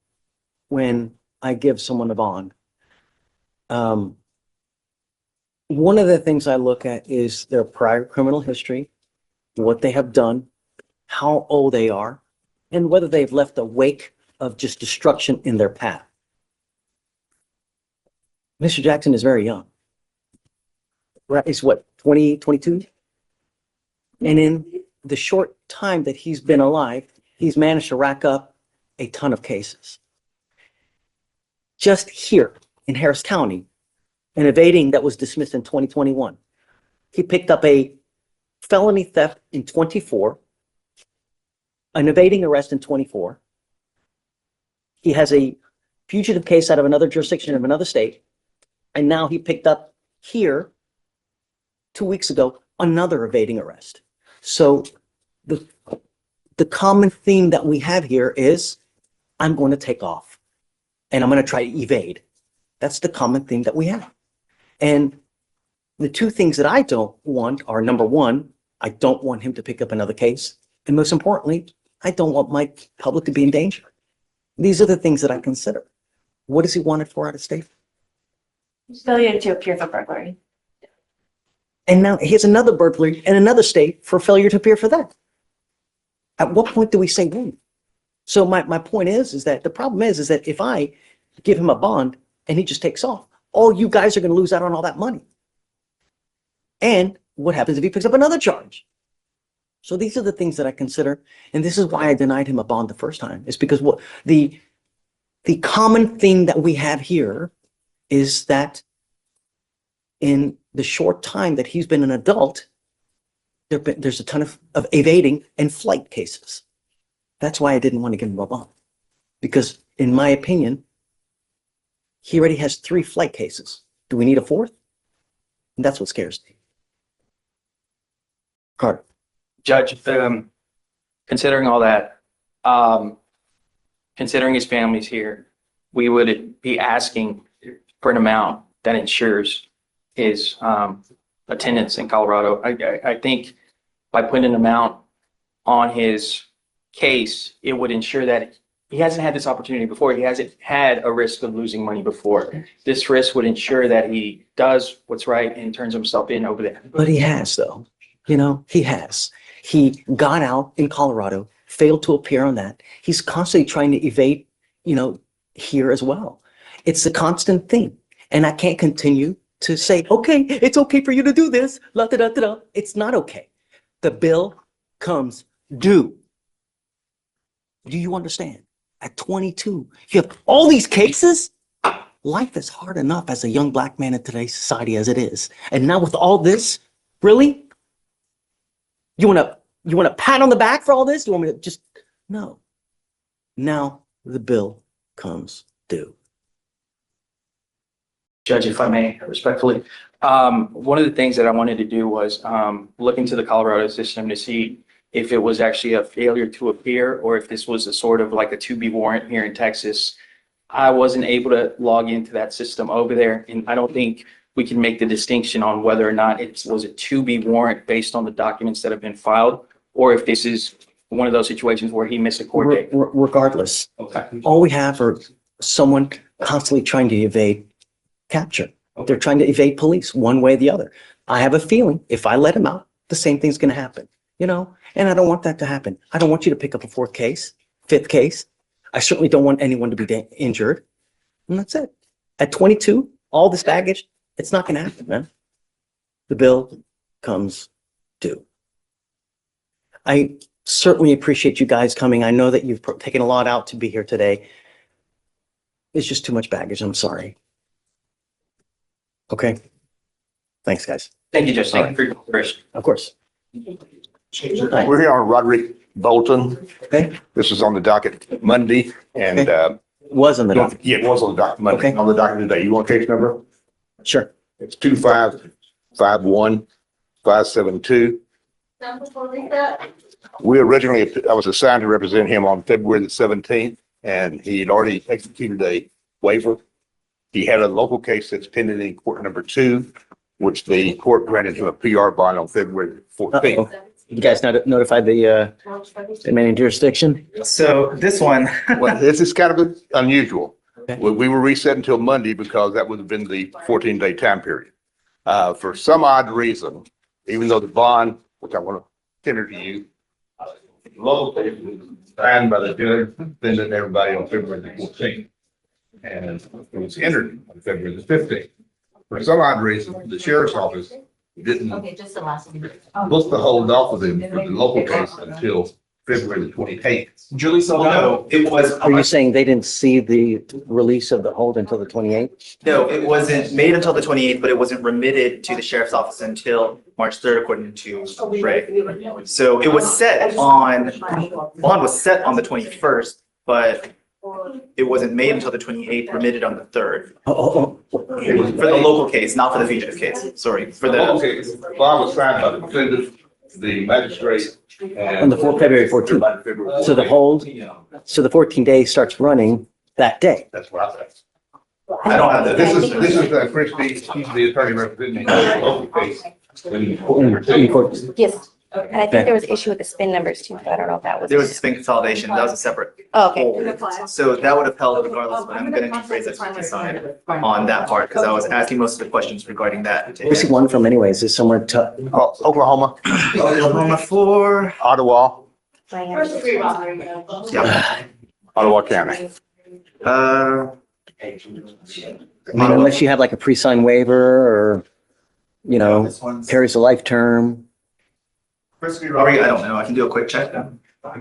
when I give someone a bond. One of the things I look at is their prior criminal history, what they have done, how old they are, and whether they've left a wake of just destruction in their path. Mr. Jackson is very young. He's what, 20, 22? And in the short time that he's been alive, he's managed to rack up a ton of cases. Just here in Harris County, an evading that was dismissed in 2021. He picked up a felony theft in 24, an evading arrest in 24. He has a fugitive case out of another jurisdiction of another state. And now he picked up here 2 weeks ago, another evading arrest. So the common theme that we have here is I'm going to take off and I'm going to try to evade. That's the common theme that we have. And the 2 things that I don't want are, number 1, I don't want him to pick up another case. And most importantly, I don't want my public to be in danger. These are the things that I consider. What is he wanted for out of state? Failure to appear for burglary. And now he has another burglary in another state for failure to appear for that. At what point do we say when? So my point is that the problem is that if I give him a bond and he just takes off, all you guys are going to lose out on all that money. And what happens if he picks up another charge? So these are the things that I consider. And this is why I denied him a bond the first time. It's because what the common thing that we have here is that in the short time that he's been an adult, there's a ton of evading and flight cases. That's why I didn't want to give him a bond. Because in my opinion, he already has 3 flight cases. Do we need a 4th? And that's what scares me. Carter. Judge, considering all that, considering his family's here, we would be asking for an amount that ensures his attendance in Colorado. I think by putting an amount on his case, it would ensure that he hasn't had this opportunity before. He hasn't had a risk of losing money before. This risk would ensure that he does what's right and turns himself in over there. But he has, though. You know, he has. He got out in Colorado, failed to appear on that. He's constantly trying to evade, here as well. It's a constant thing. And I can't continue to say, okay, it's okay for you to do this. La, da, da, da, da. It's not okay. The bill comes due. Do you understand? At 22, you have all these cases. Life is hard enough as a young black man in today's society as it is. And now with all this, really? You want a pat on the back for all this? You want me to just, no. Now the bill comes due. Judge, if I may, respectfully, one of the things that I wanted to do was look into the Colorado system to see if it was actually a failure to appear or if this was a sort of like a to-be warrant here in Texas. I wasn't able to log into that system over there, and I don't think we can make the distinction on whether or not it was a to-be warrant based on the documents that have been filed, or if this is one of those situations where he missed a court date. Regardless, Okay. all we have are someone constantly trying to evade capture. They're trying to evade police one way or the other. I have a feeling if I let him out, the same thing's going to happen, and I don't want that to happen. I don't want you to pick up a fourth case, fifth case. I certainly don't want anyone to be injured. And that's it. At 22, all this baggage, it's not going to happen, man. The bill comes due. I certainly appreciate you guys coming. I know that you've taken a lot out to be here today. It's just too much baggage. I'm sorry. Okay. Thanks, guys. Thank you, Judge. Thank you for your consideration. Of course. We're here on Roderick Bolton. Okay. This is on the docket Monday and, Was on the docket. yeah, it was on the docket Monday, Okay. on the docket today. You want case number? Sure. It's 2551572. I was assigned to represent him on February the 17th, and he had already executed a waiver. He had a local case that's pending in court number 2, which the court granted him a PR bond on February 14th. Uh-oh. You guys notified the remaining jurisdiction? So this one, Well, this is kind of unusual. Okay. We were reset until Monday because that would have been the 14-day time period. For some odd reason, even though the bond, which I want to tender to you, local case was signed by the judge, defendant, and everybody on February the 14th. And it was entered on February the 15th. For some odd reason, the sheriff's office didn't book the hold off of him for the local case until February the 28th. Julie Salgado, it was, Are you saying they didn't see the release of the hold until the 28th? no, it wasn't made until the 28th, but it wasn't remitted to the sheriff's office until March 3rd, according to Ray. So it was bond was set on the 21st, but it wasn't made until the 28th, remitted on the 3rd. For the local case, not for the fugitive case. Sorry, for the. Okay, bond was signed by the defendant, the magistrate. On the February 14th. So the hold, so the 14 days starts running that day. That's what I said. I don't have This is Christie, she's the attorney representing the local case. Yes, and I think there was an issue with the spin numbers too, but I don't know if that was. There was a Spinx consolidation. That was a separate. Oh, okay. hold. So that would have held regardless, but I'm going to rephrase it to decide on that part because I was asking most of the questions regarding that. Where's he one from anyways? Is somewhere to, Oklahoma, Oklahoma for. Ottawa, Yeah. Ottawa County. Uh, I mean, unless you have like a pre-signed waiver or, carries a life term. Robbie, I don't know. I can do a quick check. I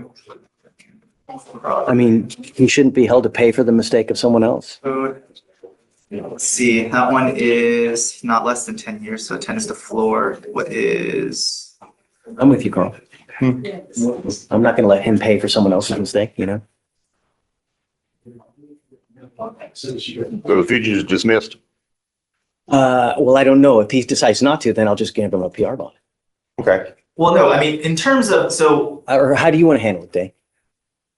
mean, he shouldn't be held to pay for the mistake of someone else. Let's see, that one is not less than 10 years, so 10 is the floor. What is? I'm with you, Carl. I'm not going to let him pay for someone else's mistake, So the fugitive is dismissed. Well, I don't know. If he decides not to, then I'll just give him a PR bond. Okay. Well, no, I mean, in terms of, so. Or how do you want to handle it, Dave?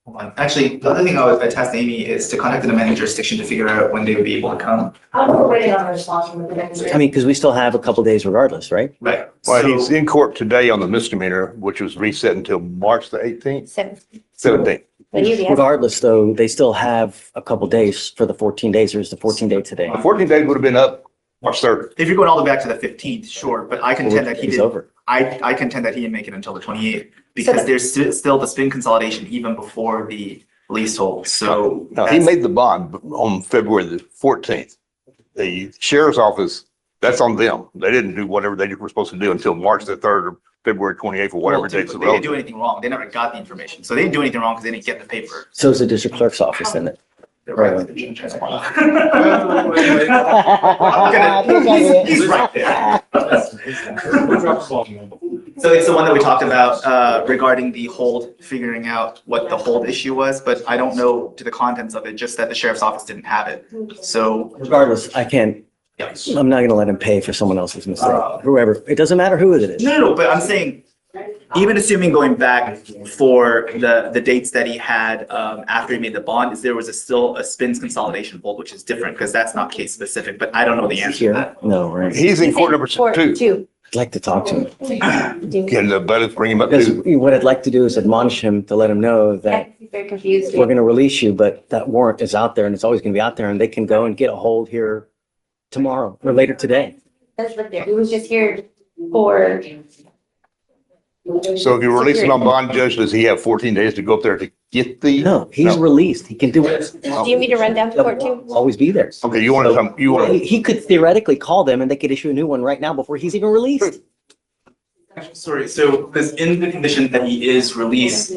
Hold on. Actually, the other thing I tasked Amy is to contact the demanding jurisdiction to figure out when they would be able to come. I'm waiting on a response from the defendant. I mean, because we still have a couple days regardless, right? Right. Well, he's in court today on the misdemeanor, which was reset until March the 18th, 17th. Regardless, though, they still have a couple days for the 14 days. There's the 14 day today. 14 days would have been up March 3rd. If you're going all the way back to the 15th, sure, but I contend that he He's did. over. I contend that he didn't make it until the 28th because there's still the spin consolidation even before the leasehold. So No, he made the bond on February the 14th. The sheriff's office, that's on them. They didn't do whatever they were supposed to do until March the 3rd or February 28th or whatever dates. They didn't do anything wrong. They never got the information. So they didn't do anything wrong because they didn't get the paper. So is the district clerk's office, isn't it? Right. He's right there. So it's the one that we talked about regarding the hold, figuring out what the hold issue was, but I don't know to the contents of it, just that the sheriff's office didn't have it. So Regardless, I can't, I'm not gonna let him pay for someone else's mistake, whoever, it doesn't matter who it is. no, but I'm saying, even assuming going back for the dates that he had after he made the bond, is there was still a Spinx consolidation hold, which is different because that's not case specific, but I don't know the answer to Here, that. no, right. He's in court number two. I'd like to talk to him. Can the buddies bring him up Because to? what I'd like to do is admonish him to let him know that He's very confused. we're gonna release you, but that warrant is out there and it's always gonna be out there and they can go and get a hold here tomorrow or later today. Does live there. He was just here for. So if you release him on bond, Judge, does he have 14 days to go up there to get the? No, he's released. He can do it. Do you want me to run down to court too? Always be there. Okay, you want to come, you want to. He could theoretically call them and they could issue a new one right now before he's even released. Sorry, so because in the condition that he is released,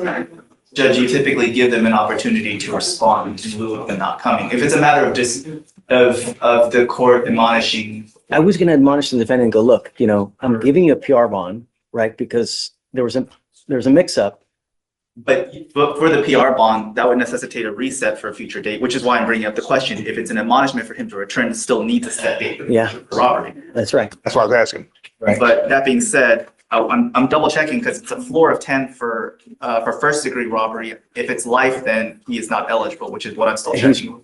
Judge, you typically give them an opportunity to respond in lieu of them not coming. If it's a matter of just of the court admonishing. I was gonna admonish the defendant and go, look, you know, I'm giving you a PR bond, right? Because there was a mix-up. But for the PR bond, that would necessitate a reset for a future date, which is why I'm bringing up the question. If it's an admonishment for him to return, it still needs a set date. Yeah. For robbery. That's right. That's what I was asking. Right. But that being said, I'm double checking because it's a floor of 10 for first degree robbery. If it's life, then he is not eligible, which is what I'm still checking.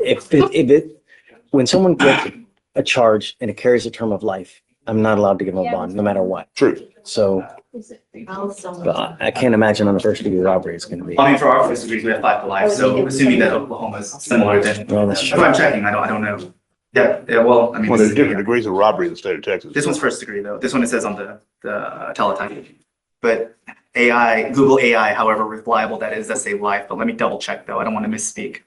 When someone gets a charge and it carries a term of life, I'm not allowed to give them a bond, no matter what. True. So, but I can't imagine on a first degree robbery it's gonna be. I mean, for our first degrees, we have 5 to life. So assuming that Oklahoma is similar, then Well, that's that's true. what I'm checking. I don't know. Yeah, well, I mean. Well, this there's is- different degrees of robbery in the state of Texas. This one's first degree though. This one it says on the teletype. But Google AI, however reliable that is, does say life, but let me double check though. I don't want to misspeak.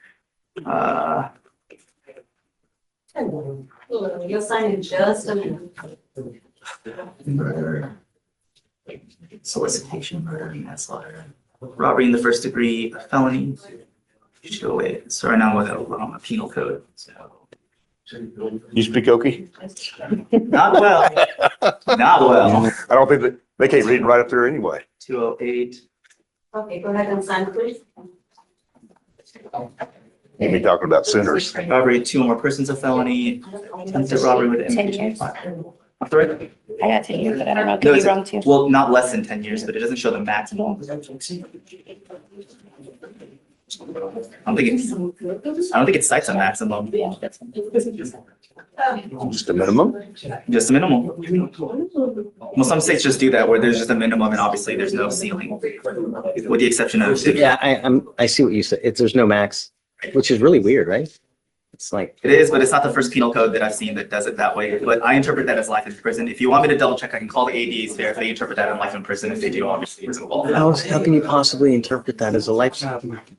You'll sign in just a minute. Solicitation, murder, manslaughter, robbery in the first degree, a felony. You should go away. So right now we're on a penal code. So You speak Okie? not well. Not well. I don't think that, they can't read it right up there anyway. 208. Okay, go ahead and sign, please. You'll be talking about sinners. Robbery, 2 or more persons, a felony. Attempted robbery with 10 years. I'm sorry? I got 10 years, but I don't know, No, could be it's- wrong too. Well, not less than 10 years, but it doesn't show the maximum. I don't think it cites a maximum. Just a minimum? Just a minimum. Well, some states just do that where there's just a minimum and obviously there's no ceiling. With the exception of. Yeah, I see what you said. There's no max, which is really weird, right? It's like. It is, but it's not the first penal code that I've seen that does it that way. But I interpret that as life in prison. If you want me to double check, I can call the ADAs there if they interpret that as life in prison. If they do, obviously it's involved. How can you possibly interpret that as a life?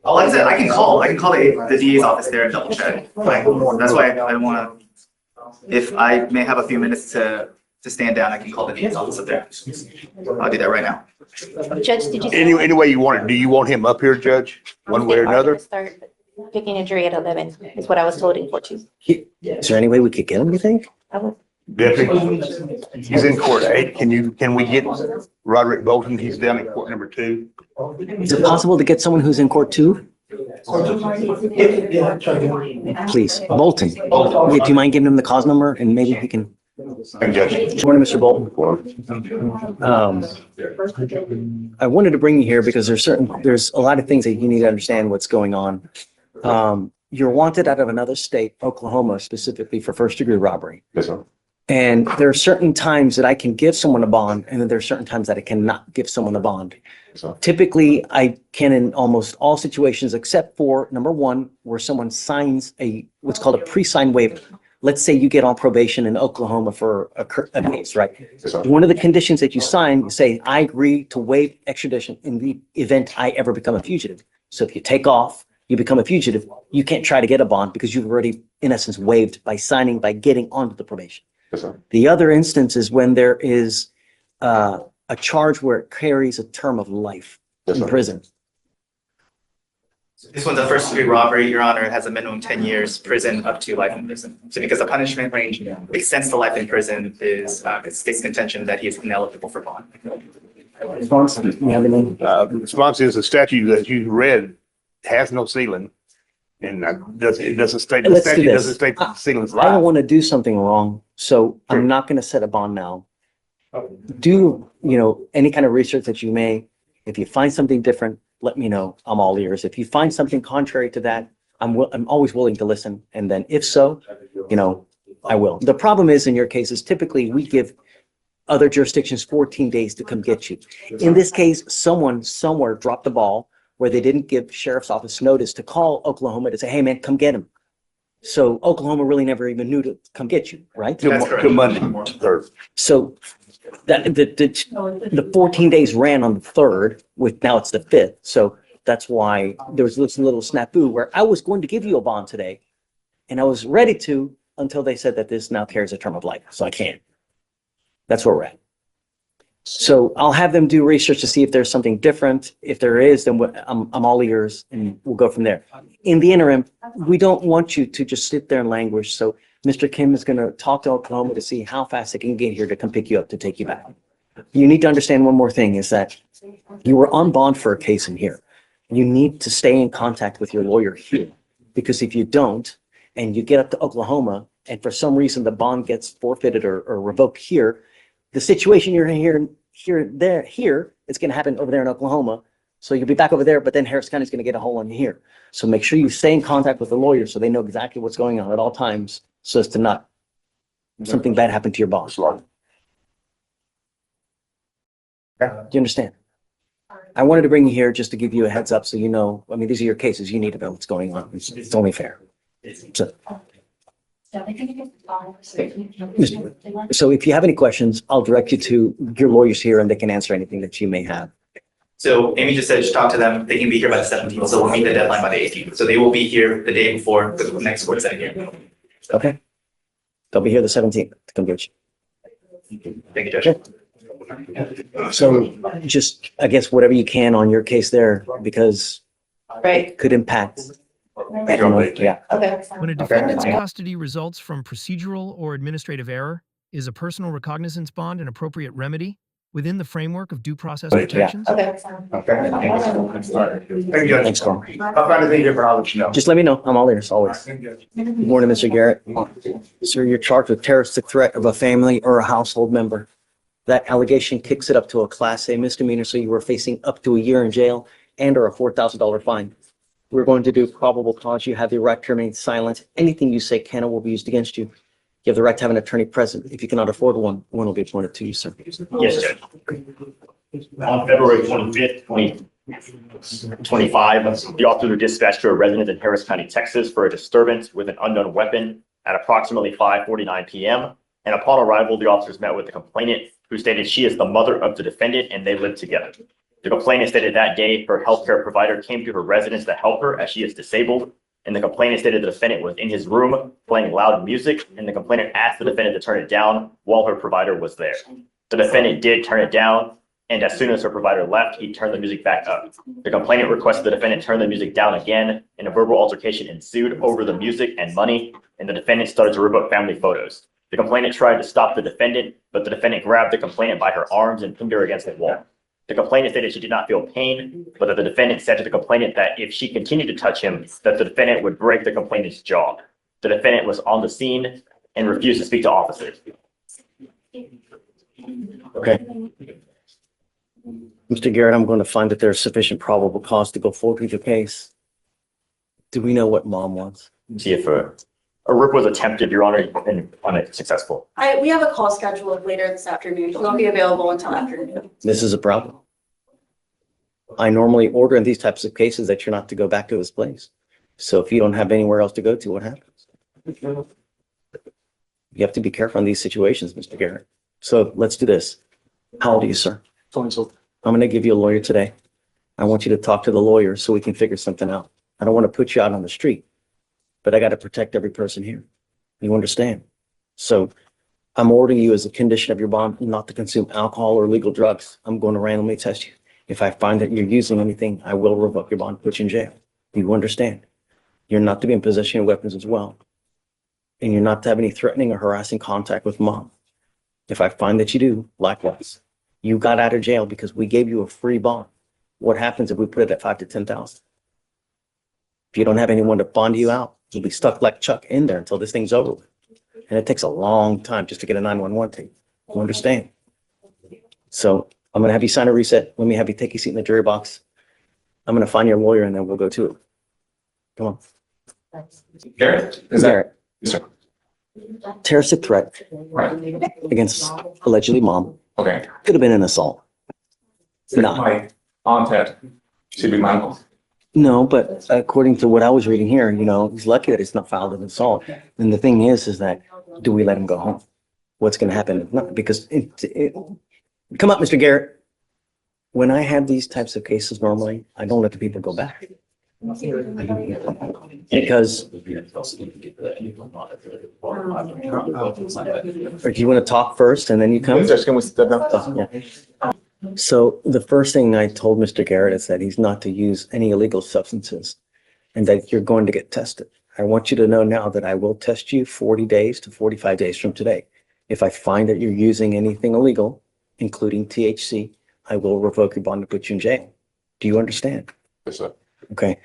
Oh, like I said, I can call the DA's office there and double check. Like, that's why I want to, if I may have a few minutes to stand down, I can call the DA's office up there. I'll do that right now. Judge, did you? Any way you want it, do you want him up here, Judge? One way or another? Start picking a jury at 11 is what I was told in court too. Is there any way we could get him, you think? Deputy, he's in court 8. Can we get Roderick Bolton? He's down in court number 2. Is it possible to get someone who's in court too? Please, Bolton. Yeah, do you mind giving him the cause number and maybe he can? Judge. Morning, Mr. Bolton. I wanted to bring you here because there's a lot of things that you need to understand what's going on. You're wanted out of another state, Oklahoma, specifically for first degree robbery. Yes, sir. And there are certain times that I can give someone a bond, and then there are certain times that I cannot give someone a bond. Typically, I can in almost all situations, except for number one, where someone signs what's called a pre-signed waiver. let's say you get on probation in Oklahoma for a case, right? One of the conditions that you sign, you say, I agree to waive extradition in the event I ever become a fugitive. So if you take off, you become a fugitive, you can't try to get a bond because you've already, in essence, waived by signing, by getting onto the probation. The other instance is when there is a charge where it carries a term of life in prison. This one's a first degree robbery, Your Honor. It has a minimum 10 years prison up to life in prison. So because the punishment range extends to life in prison is it's state's contention that he is ineligible for bond. Response? You have any? The response is the statute that you read has no ceiling. And it doesn't state, the Let's do statute this. doesn't state the ceiling's I don't life. want to do something wrong, so I'm not going to set a bond now. Do, any kind of research that you may, if you find something different, let me know. I'm all ears. If you find something contrary to that, I'm always willing to listen. And then if so, I will. The problem is in your cases, typically we give other jurisdictions 14 days to come get you. In this case, someone somewhere dropped the ball where they didn't give sheriff's office notice to call Oklahoma to say, hey man, come get him. So Oklahoma really never even knew to come get you, right? To Monday, March 3rd. So that the 14 days ran on the 3rd, with now it's the 5th. So that's why there was this little snafu where I was going to give you a bond today and I was ready to until they said that this now carries a term of life. So I can't. That's where we're at. So I'll have them do research to see if there's something different. If there is, then I'm all ears and we'll go from there. In the interim, we don't want you to just sit there and languish. So Mr. Kim is going to talk to Oklahoma to see how fast they can get here to come pick you up, to take you back. You need to understand one more thing is that you were on bond for a case in here. You need to stay in contact with your lawyer here, because if you don't, and you get up to Oklahoma and for some reason the bond gets forfeited or revoked here, the situation you're in here, it's going to happen over there in Oklahoma. So you'll be back over there, but then Harris County is going to get a hold on you here. So make sure you stay in contact with the lawyer so they know exactly what's going on at all times, so as to not something bad happen to your boss. Do you understand? I wanted to bring you here just to give you a heads up so you know, these are your cases. You need to know what's going on. It's only fair. So if you have any questions, I'll direct you to your lawyers here and they can answer anything that you may have. So Amy just said, just talk to them. They can be here by the 17th. So we'll meet the deadline by the 18th. So they will be here the day before the next court setting here. Okay. They'll be here the 17th to come get you. Thank you, Judge. So just, I guess, whatever you can on your case there, because it could impact. Yeah. When a defendant's custody results from procedural or administrative error, is a personal recognizance bond an appropriate remedy within the framework of due process protections? Okay. Thank you. Thanks, Carl. I'll find anything different, I'll let you know. Just let me know. I'm all ears, always. Good morning, Mr. Garrett. Sir, you're charged with terroristic threat of a family or a household member. That allegation kicks it up to a Class A misdemeanor, so you were facing up to a year in jail and or a $4,000 fine. We're going to do probable cause. You have the right to remain silent. Anything you say can or will be used against you. You have the right to have an attorney present. If you cannot afford one will be appointed to you, sir. Yes, Judge. On February 25th, 2025, the officers were dispatched to a residence in Harris County, Texas for a disturbance with an unknown weapon at approximately 5:49 p.m. And upon arrival, the officers met with the complainant, who stated she is the mother of the defendant and they live together. The complainant stated that day her healthcare provider came to her residence to help her as she is disabled. And the complainant stated the defendant was in his room playing loud music, and the complainant asked the defendant to turn it down while her provider was there. The defendant did turn it down, and as soon as her provider left, he turned the music back up. The complainant requested the defendant turn the music down again, and a verbal altercation ensued over the music and money, and the defendant started to rip up family photos. The complainant tried to stop the defendant, but the defendant grabbed the complainant by her arms and pinned her against the wall. The complainant stated she did not feel pain, but that the defendant said to the complainant that if she continued to touch him, that the defendant would break the complainant's jaw. The defendant was on the scene and refused to speak to officers. Okay. Mr. Garrett, I'm going to find that there's sufficient probable cause to go forward with your case. Do we know what mom wants? See if a rip was attempted, Your Honor, and unsuccessful. We have a call scheduled later this afternoon. She won't be available until afternoon. This is a problem. I normally order in these types of cases that you're not to go back to this place. So if you don't have anywhere else to go to, what happens? You have to be careful in these situations, Mr. Garrett. So let's do this. How old are you, sir? 22. I'm going to give you a lawyer today. I want you to talk to the lawyer so we can figure something out. I don't want to put you out on the street, but I got to protect every person here. You understand? So I'm ordering you as a condition of your bond not to consume alcohol or illegal drugs. I'm going to randomly test you. If I find that you're using anything, I will revoke your bond, put you in jail. Do you understand? You're not to be in possession of weapons as well. And you're not to have any threatening or harassing contact with mom. If I find that you do, likewise. You got out of jail because we gave you a free bond. What happens if we put it at 5 to 10,000? If you don't have anyone to bond you out, you'll be stuck like Chuck in there until this thing's over with. And it takes a long time just to get a 911 tape. You understand? So I'm going to have you sign a reset. Let me have you take a seat in the jury box. I'm going to find your lawyer and then we'll go to it. Come on. Garrett? Garrett. Yes, sir. Terroristic threat against allegedly mom. Okay. Could have been an assault. No. My aunt had, she'd be my uncle. No, but according to what I was reading here, he's lucky that it's not filed as an assault. And the thing is that do we let him go home? What's going to happen if not? Because come up, Mr. Garrett. When I have these types of cases normally, I don't let the people go back. Because or do you want to talk first and then you come? Yes, can we step down? Yeah. So the first thing I told Mr. Garrett is that he's not to use any illegal substances and that you're going to get tested. I want you to know now that I will test you 40 days to 45 days from today. If I find that you're using anything illegal, including THC, I will revoke your bond and put you in jail. Do you understand? Yes, sir. Okay.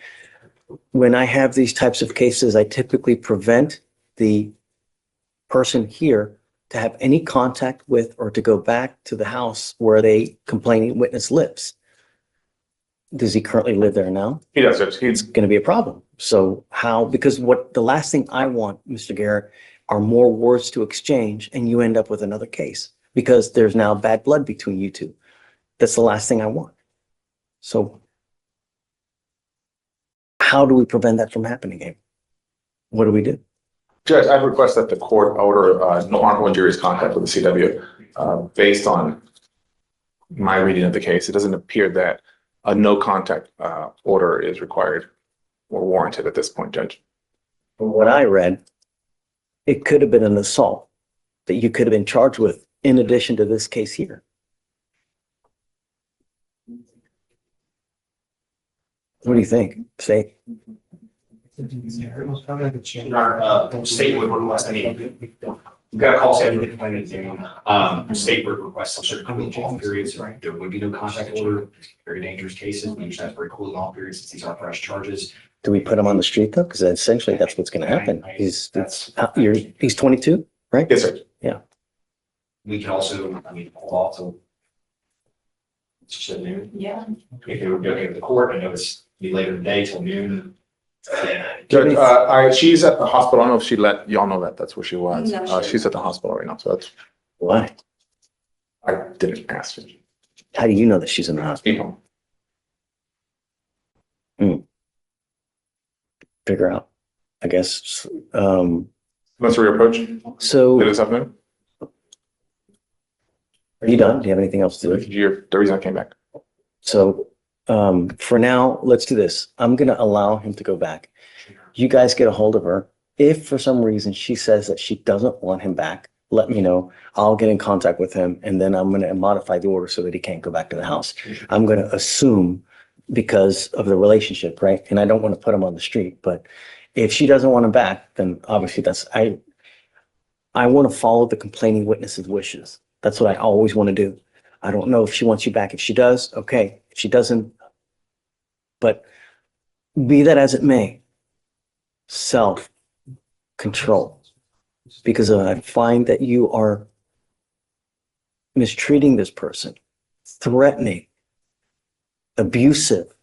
When I have these types of cases, I typically prevent the person here to have any contact with or to go back to the house where the complaining witness lives. Does he currently live there now? He does. It's going to be a problem. So how, because the last thing I want, Mr. Garrett, are more words to exchange and you end up with another case because there's now bad blood between you two. That's the last thing I want. So how do we prevent that from happening, Abe? What do we do? Judge, I request that the court order no harmful injurious contact with the CW. Based on my reading of the case, it doesn't appear that a no contact order is required or warranted at this point, Judge. From what I read, it could have been an assault that you could have been charged with in addition to this case here. What do you think? Say. Our state would request, we've got a call scheduled to complain at noon. State would request some sort of cooling off periods, right? There would be no contact order, very dangerous cases. We usually have very cooling off periods since these are fresh charges. Do we put him on the street though? Because essentially that's what's going to happen. He's 22, right? Yes, sir. Yeah. We can also, hold off till it's just at noon. Yeah. If it would be okay with the court, I know it's be later in the day till noon. Judge, she's at the hospital. I don't know if she let y'all know that that's where she was. No. She's at the hospital right now, so that's Why? I didn't ask her. How do you know that she's in the hospital? Figure out, I guess. Let's reapproach. So This afternoon. are you done? Do you have anything else to do? The reason I came back. So for now, let's do this. I'm going to allow him to go back. You guys get a hold of her. If for some reason she says that she doesn't want him back, let me know. I'll get in contact with him and then I'm going to modify the order so that he can't go back to the house. I'm going to assume because of the relationship, right? And I don't want to put him on the street, but if she doesn't want him back, then obviously I want to follow the complaining witness's wishes. That's what I always want to do. I don't know if she wants you back. If she does, okay. If she doesn't, but be that as it may, self-control. Because I find that you are mistreating this person, threatening, abusive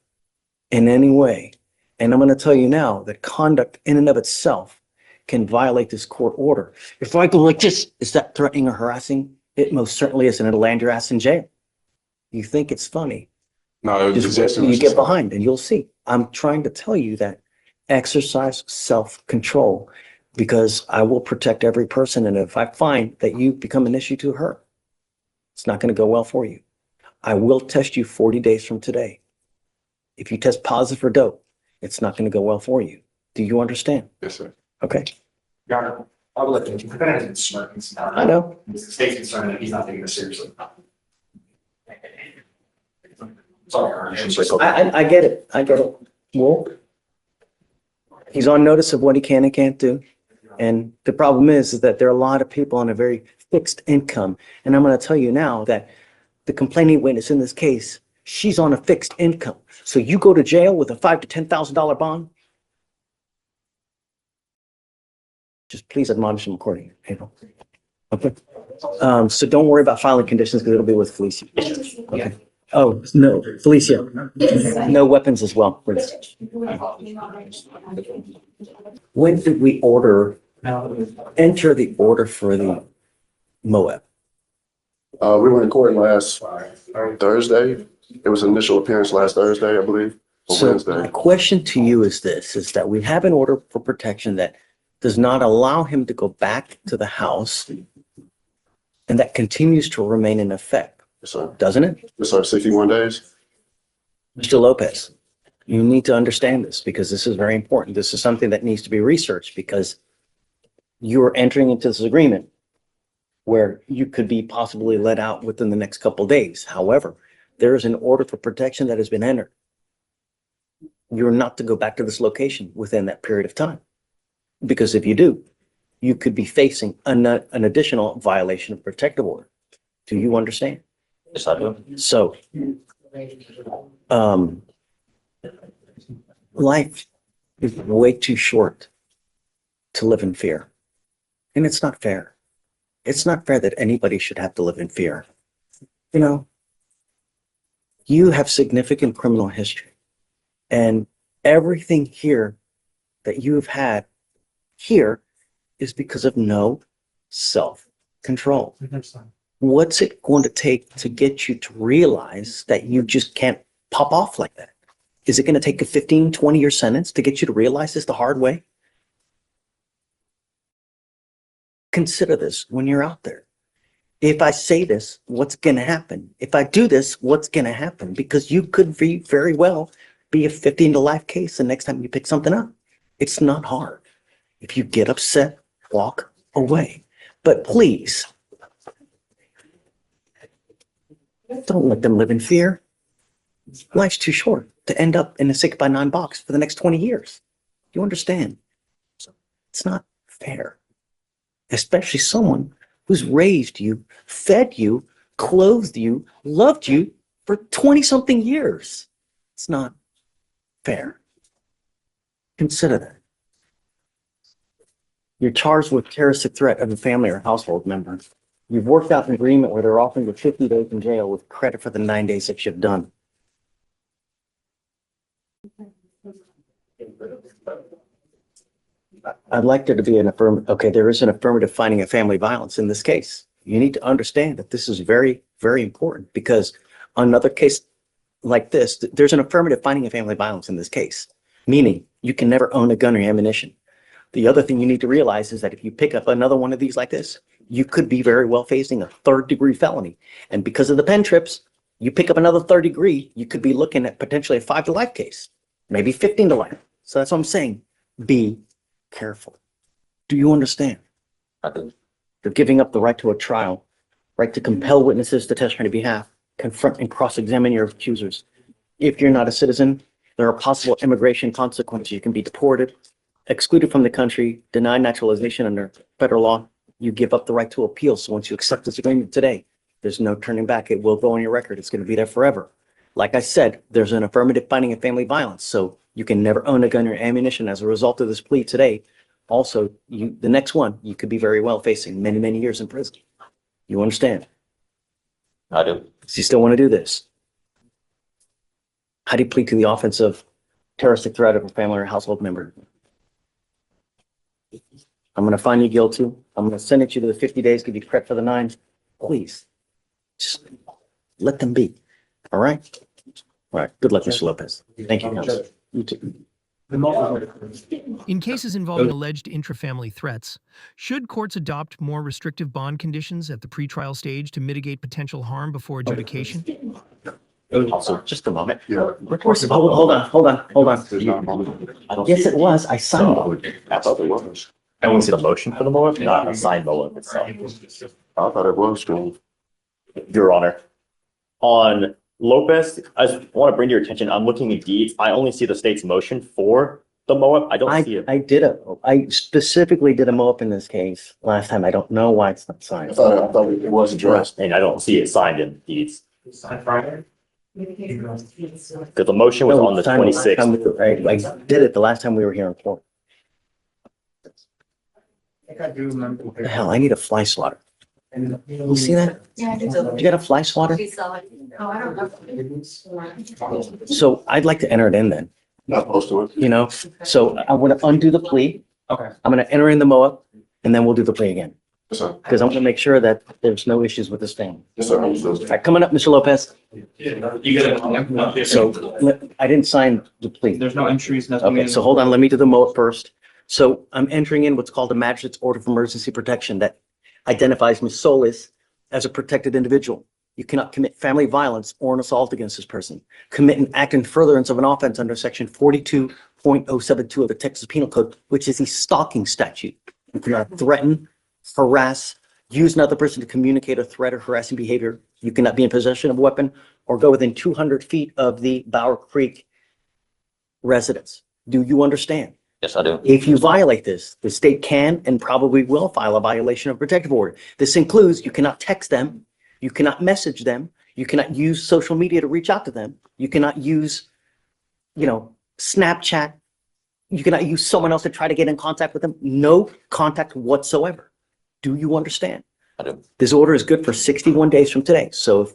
in any way. And I'm going to tell you now that conduct in and of itself can violate this court order. If I go like this, is that threatening or harassing? It most certainly is, and it'll land your ass in jail. You think it's funny. No, you get behind and you'll see. I'm trying to tell you that exercise self-control. because I will protect every person. And if I find that you become an issue to her, it's not going to go well for you. I will test you 40 days from today. If you test positive for dope, it's not going to go well for you. Do you understand? Yes, sir. Okay. Your Honor, I would like to, the defendant isn't smirking. I know. The state's concerned that he's not taking this seriously. Sorry, Your Honor. It's just- I get it. I get it. Well, he's on notice of what he can and can't do. And the problem is that there are a lot of people on a very fixed income. And I'm going to tell you now that the complaining witness in this case, she's on a fixed income. So you go to jail with a $5,000 to $10,000 bond. Just please admonish him accordingly. Okay. So don't worry about filing conditions because it'll be with Felicia. Okay. Oh, no, Felicia. No weapons as well, please. When did we enter the order for the Moab? We were in court last Thursday. It was initial appearance last Thursday, I believe, or So Wednesday. my question to you is this, is that we have an order for protection that does not allow him to go back to the house and that continues to remain in effect, Yes, sir. doesn't it? Yes, sir. 61 days. Mr. Lopez, you need to understand this because this is very important. This is something that needs to be researched because you're entering into this agreement where you could be possibly let out within the next couple of days. However, there is an order for protection that has been entered. You're not to go back to this location within that period of time. Because if you do, you could be facing an additional violation of protective order. Do you understand? Yes, I do. So, life is way too short to live in fear. And it's not fair. It's not fair that anybody should have to live in fear. You know, you have significant criminal history. And everything here that you have had here is because of no self-control. What's it going to take to get you to realize that you just can't pop off like that? Is it going to take a 15, 20-year sentence to get you to realize this the hard way? Consider this when you're out there. If I say this, what's going to happen? If I do this, what's going to happen? Because you could very well be a 15 to life case the next time you pick something up. It's not hard. If you get upset, walk away. But please, don't let them live in fear. Life's too short to end up in a 6x9 box for the next 20 years. You understand? It's not fair. Especially someone who's raised you, fed you, clothed you, loved you for 20-something years. It's not fair. Consider that. You're charged with terroristic threat of a family or household member. You've worked out an agreement where they're offering you 50 days in jail with credit for the 9 days that you've done. I'd like there to be an affirmative. Okay, there is an affirmative finding of family violence in this case. You need to understand that this is very, very important because on another case like this, there's an affirmative finding of family violence in this case, meaning you can never own a gun or ammunition. The other thing you need to realize is that if you pick up another one of these like this, you could be very well facing a 3rd-degree felony. And because of the pen trips, you pick up another 3rd degree, you could be looking at potentially a 5 to life case, maybe 15 to life. So that's what I'm saying. Be careful. Do you understand? I do. You're giving up the right to a trial, right to compel witnesses to testify on your behalf, confront and cross-examine your accusers. If you're not a citizen, there are possible immigration consequences. You can be deported, excluded from the country, denied naturalization under federal law. You give up the right to appeal. So once you accept this agreement today, there's no turning back. It will go on your record. It's going to be there forever. Like I said, there's an affirmative finding of family violence. So you can never own a gun or ammunition as a result of this plea today. Also, the next one, you could be very well facing many, many years in prison. You understand? I do. Do you still want to do this? How do you plead to the offense of terroristic threat of a family or household member? I'm going to find you guilty. I'm going to sentence you to the 50 days, give you credit for the 9. Please, just let them be. All right? All right. Good luck, Mr. Lopez. Thank you, counsel. You too. In cases involving alleged intrafamily threats, should courts adopt more restrictive bond conditions at the pretrial stage to mitigate potential harm before adjudication? Also, just a moment. Yeah. Hold on. There's not a moment. Yes, it was. I signed it. I thought it was. I want to see the motion for the MOA, not a signed MOA itself. I thought it was, Joe. Your Honor, on Lopez, I just want to bring to your attention, I'm looking at deeds. I only see the state's motion for the MOA. I don't see it. I specifically did a mo-up in this case last time. I don't know why it's not I signed. thought it was addressed. And I don't see it signed in deeds. Because the motion was No, on the signed last 26th. time I did it the last time we were here in court. What the hell, I need a fly swatter. You see that? Yeah, I do. You got a fly swatter? Oh, I don't know. So I'd like to enter it in then, Not supposed to. you know? So I want to undo the plea. Okay. I'm going to enter in the MOA and then we'll do the plea again. Yes, sir. Because I'm going to make sure that there's no issues with this thing. Yes, sir. All right, coming up, Mr. Lopez. So I didn't sign the plea. There's no entries, nothing. Okay, so hold on, let me do the MOA first. So I'm entering in what's called a magistrate's order of emergency protection that identifies Ms. Solis as a protected individual. You cannot commit family violence or an assault against this person. Commit an act in furtherance of an offense under section 42.072 of the Texas Penal Code, which is a stalking statute. You cannot threaten, harass, use another person to communicate a threat or harassing behavior. You cannot be in possession of a weapon or go within 200 feet of the Bower Creek residence. Do you understand? Yes, I do. If you violate this, the state can and probably will file a violation of protective order. This includes you cannot text them, you cannot message them, you cannot use social media to reach out to them, you cannot use, Snapchat, you cannot use someone else to try to get in contact with them. No contact whatsoever. Do you understand? I do. This order is good for 61 days from today. So if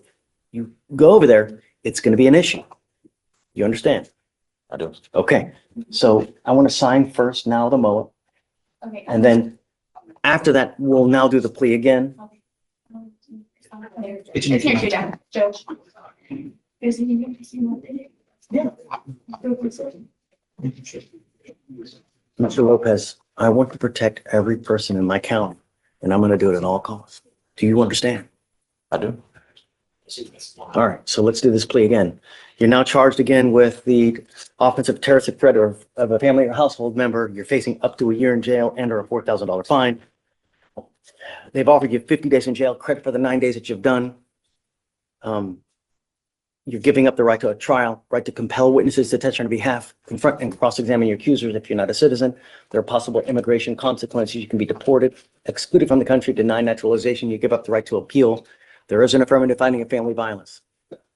you go over there, it's going to be an issue. You understand? I do. Okay, so I want to sign first now the MOA, Okay. and then after that, we'll now do the plea again. It's here, Joe. Joe. Mr. Lopez, I want to protect every person in my county, and I'm going to do it at all costs. Do you understand? I do. All right, so let's do this plea again. You're now charged again with the offensive terroristic threat of a family or household member. You're facing up to a year in jail and or a $4,000 fine. They've offered you 50 days in jail, credit for the 9 days that you've done. You're giving up the right to a trial, right to compel witnesses to testify on your behalf, confront and cross-examine your accusers if you're not a citizen. There are possible immigration consequences. You can be deported, excluded from the country, denied naturalization. You give up the right to appeal. There is an affirmative finding of family violence.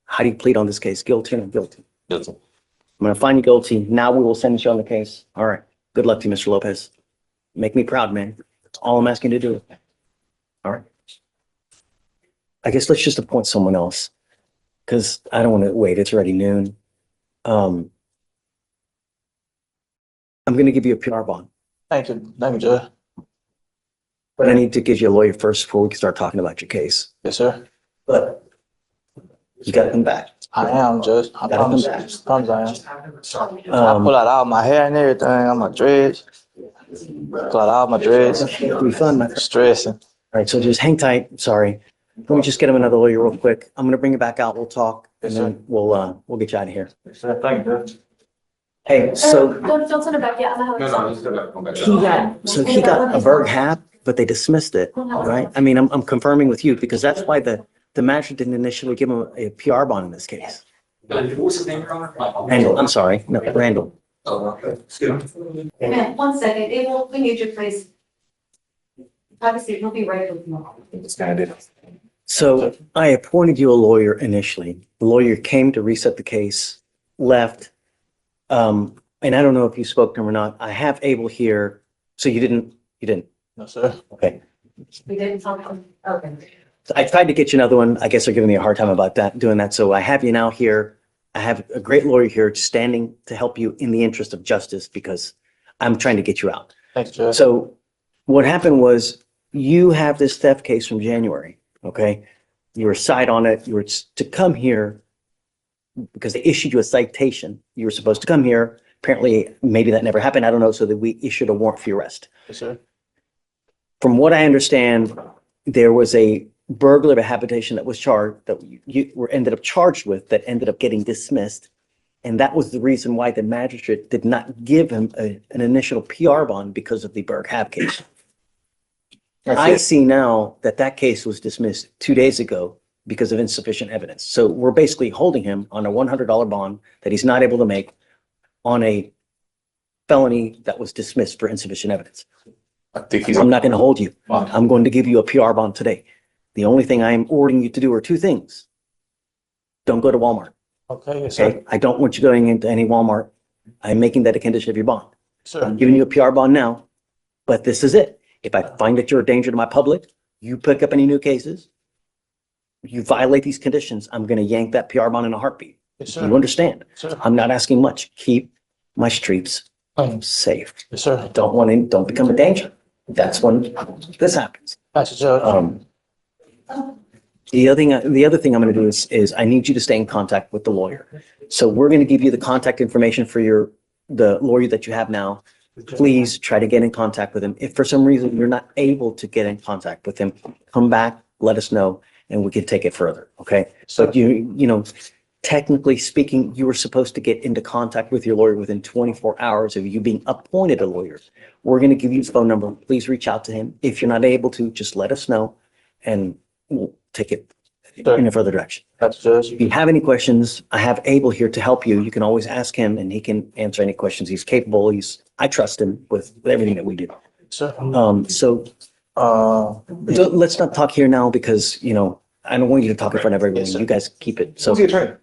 How do you plead on this case? Guilty or not guilty? Guilty. I'm going to find you guilty. Now we will sentence you on the case. All right. Good luck to you, Mr. Lopez. Make me proud, man. That's all I'm asking you to do. All right. I guess let's just appoint someone else because I don't want to wait. It's already noon. I'm going to give you a PR bond, Thank you. Thank you, Judge. but I need to give you a lawyer first before we can start talking about your case. Yes, sir. But you got to come back. I am, Judge. I Gotta come promise. back. Promise I am. I pull out all my hair and everything. I'm my dreads. Pull out all my dreads. It'll be fun, my friend. Stressing. All right, so just hang tight. Sorry. Let me just get him another lawyer real quick. I'm gonna bring it back out. We'll talk and then we'll get you out of here. Sir, thank you, Judge. Hey, so Don't send it back yet. he got a Berg hap, but they dismissed it, right? I mean, I'm confirming with you because that's why the magistrate didn't initially give him a PR bond in this case. What's his name, Your Honor? Randall, I'm sorry, no, Randall. Man, 1 second. We need you, please. Obviously, he'll be right with you. This guy did. So I appointed you a lawyer initially. The lawyer came to reset the case, left. And I don't know if you spoke to him or not. I have Abel here. So you didn't? No, sir. Okay. We didn't talk. Okay. So I tried to get you another one. I guess they're giving me a hard time about doing that. So I have you now here. I have a great lawyer here standing to help you in the interest of justice because I'm trying to get you out. Thanks, Judge. So what happened was you have this theft case from January, okay? You were cited on it. You were to come here because they issued you a citation. You were supposed to come here, Apparently, maybe that never happened. I don't know. So that we issued a warrant for your arrest. Yes, sir. From what I understand, there was a burglary of a habitation that was charged, that you were ended up charged with, that ended up getting dismissed. And that was the reason why the magistrate did not give him an initial PR bond because of the Berg Hab case. I see now that that case was dismissed 2 days ago because of insufficient evidence. So we're basically holding him on a $100 bond that he's not able to make on a felony that was dismissed for insufficient evidence. I think he's. I'm not going to hold you. I'm going to give you a PR bond today. The only thing I am ordering you to do are two things. Don't go to Walmart. Okay, yes, sir. Okay? I don't want you going into any Walmart. I'm making that a condition of your bond. Sir. I'm giving you a PR bond now, but this is it. If I find that you're a danger to my public, you pick up any new cases, you violate these conditions, I'm going to yank that PR bond in a heartbeat. Yes, sir. You understand? Sir. I'm not asking much. Keep my streets safe. Yes, sir. I don't want to, don't become a danger. That's when this happens. That's Judge. The other thing I'm going to do is I need you to stay in contact with the lawyer. So we're going to give you the contact information for the lawyer that you have now. Please try to get in contact with him. If for some reason you're not able to get in contact with him, come back, let us know, and we can take it further. Okay. So technically speaking, you were supposed to get into contact with your lawyer within 24 hours of you being appointed a lawyer. We're going to give you his phone number. Please reach out to him. If you're not able to, just let us know and we'll take it in a further direction. That's Judge. If you have any questions, I have Abel here to help you. You can always ask him and he can answer any questions. He's capable. I trust him with everything that we do. Sir. Let's not talk here now because, I don't want you to talk in front of everybody. You guys keep it. So, Who's the attorney?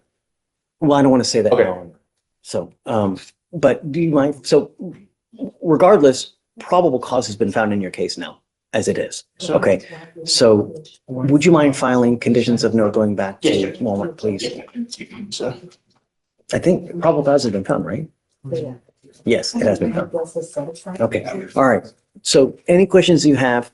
well, I don't want to say that. Okay. now. So, but do you mind? So regardless, probable cause has been found in your case now, as it is. Sure. Okay. So would you mind filing conditions of no going back to Walmart, please? Sir. I think probable cause has been found, right? Yes, it has been found. Okay. All right. So any questions you have,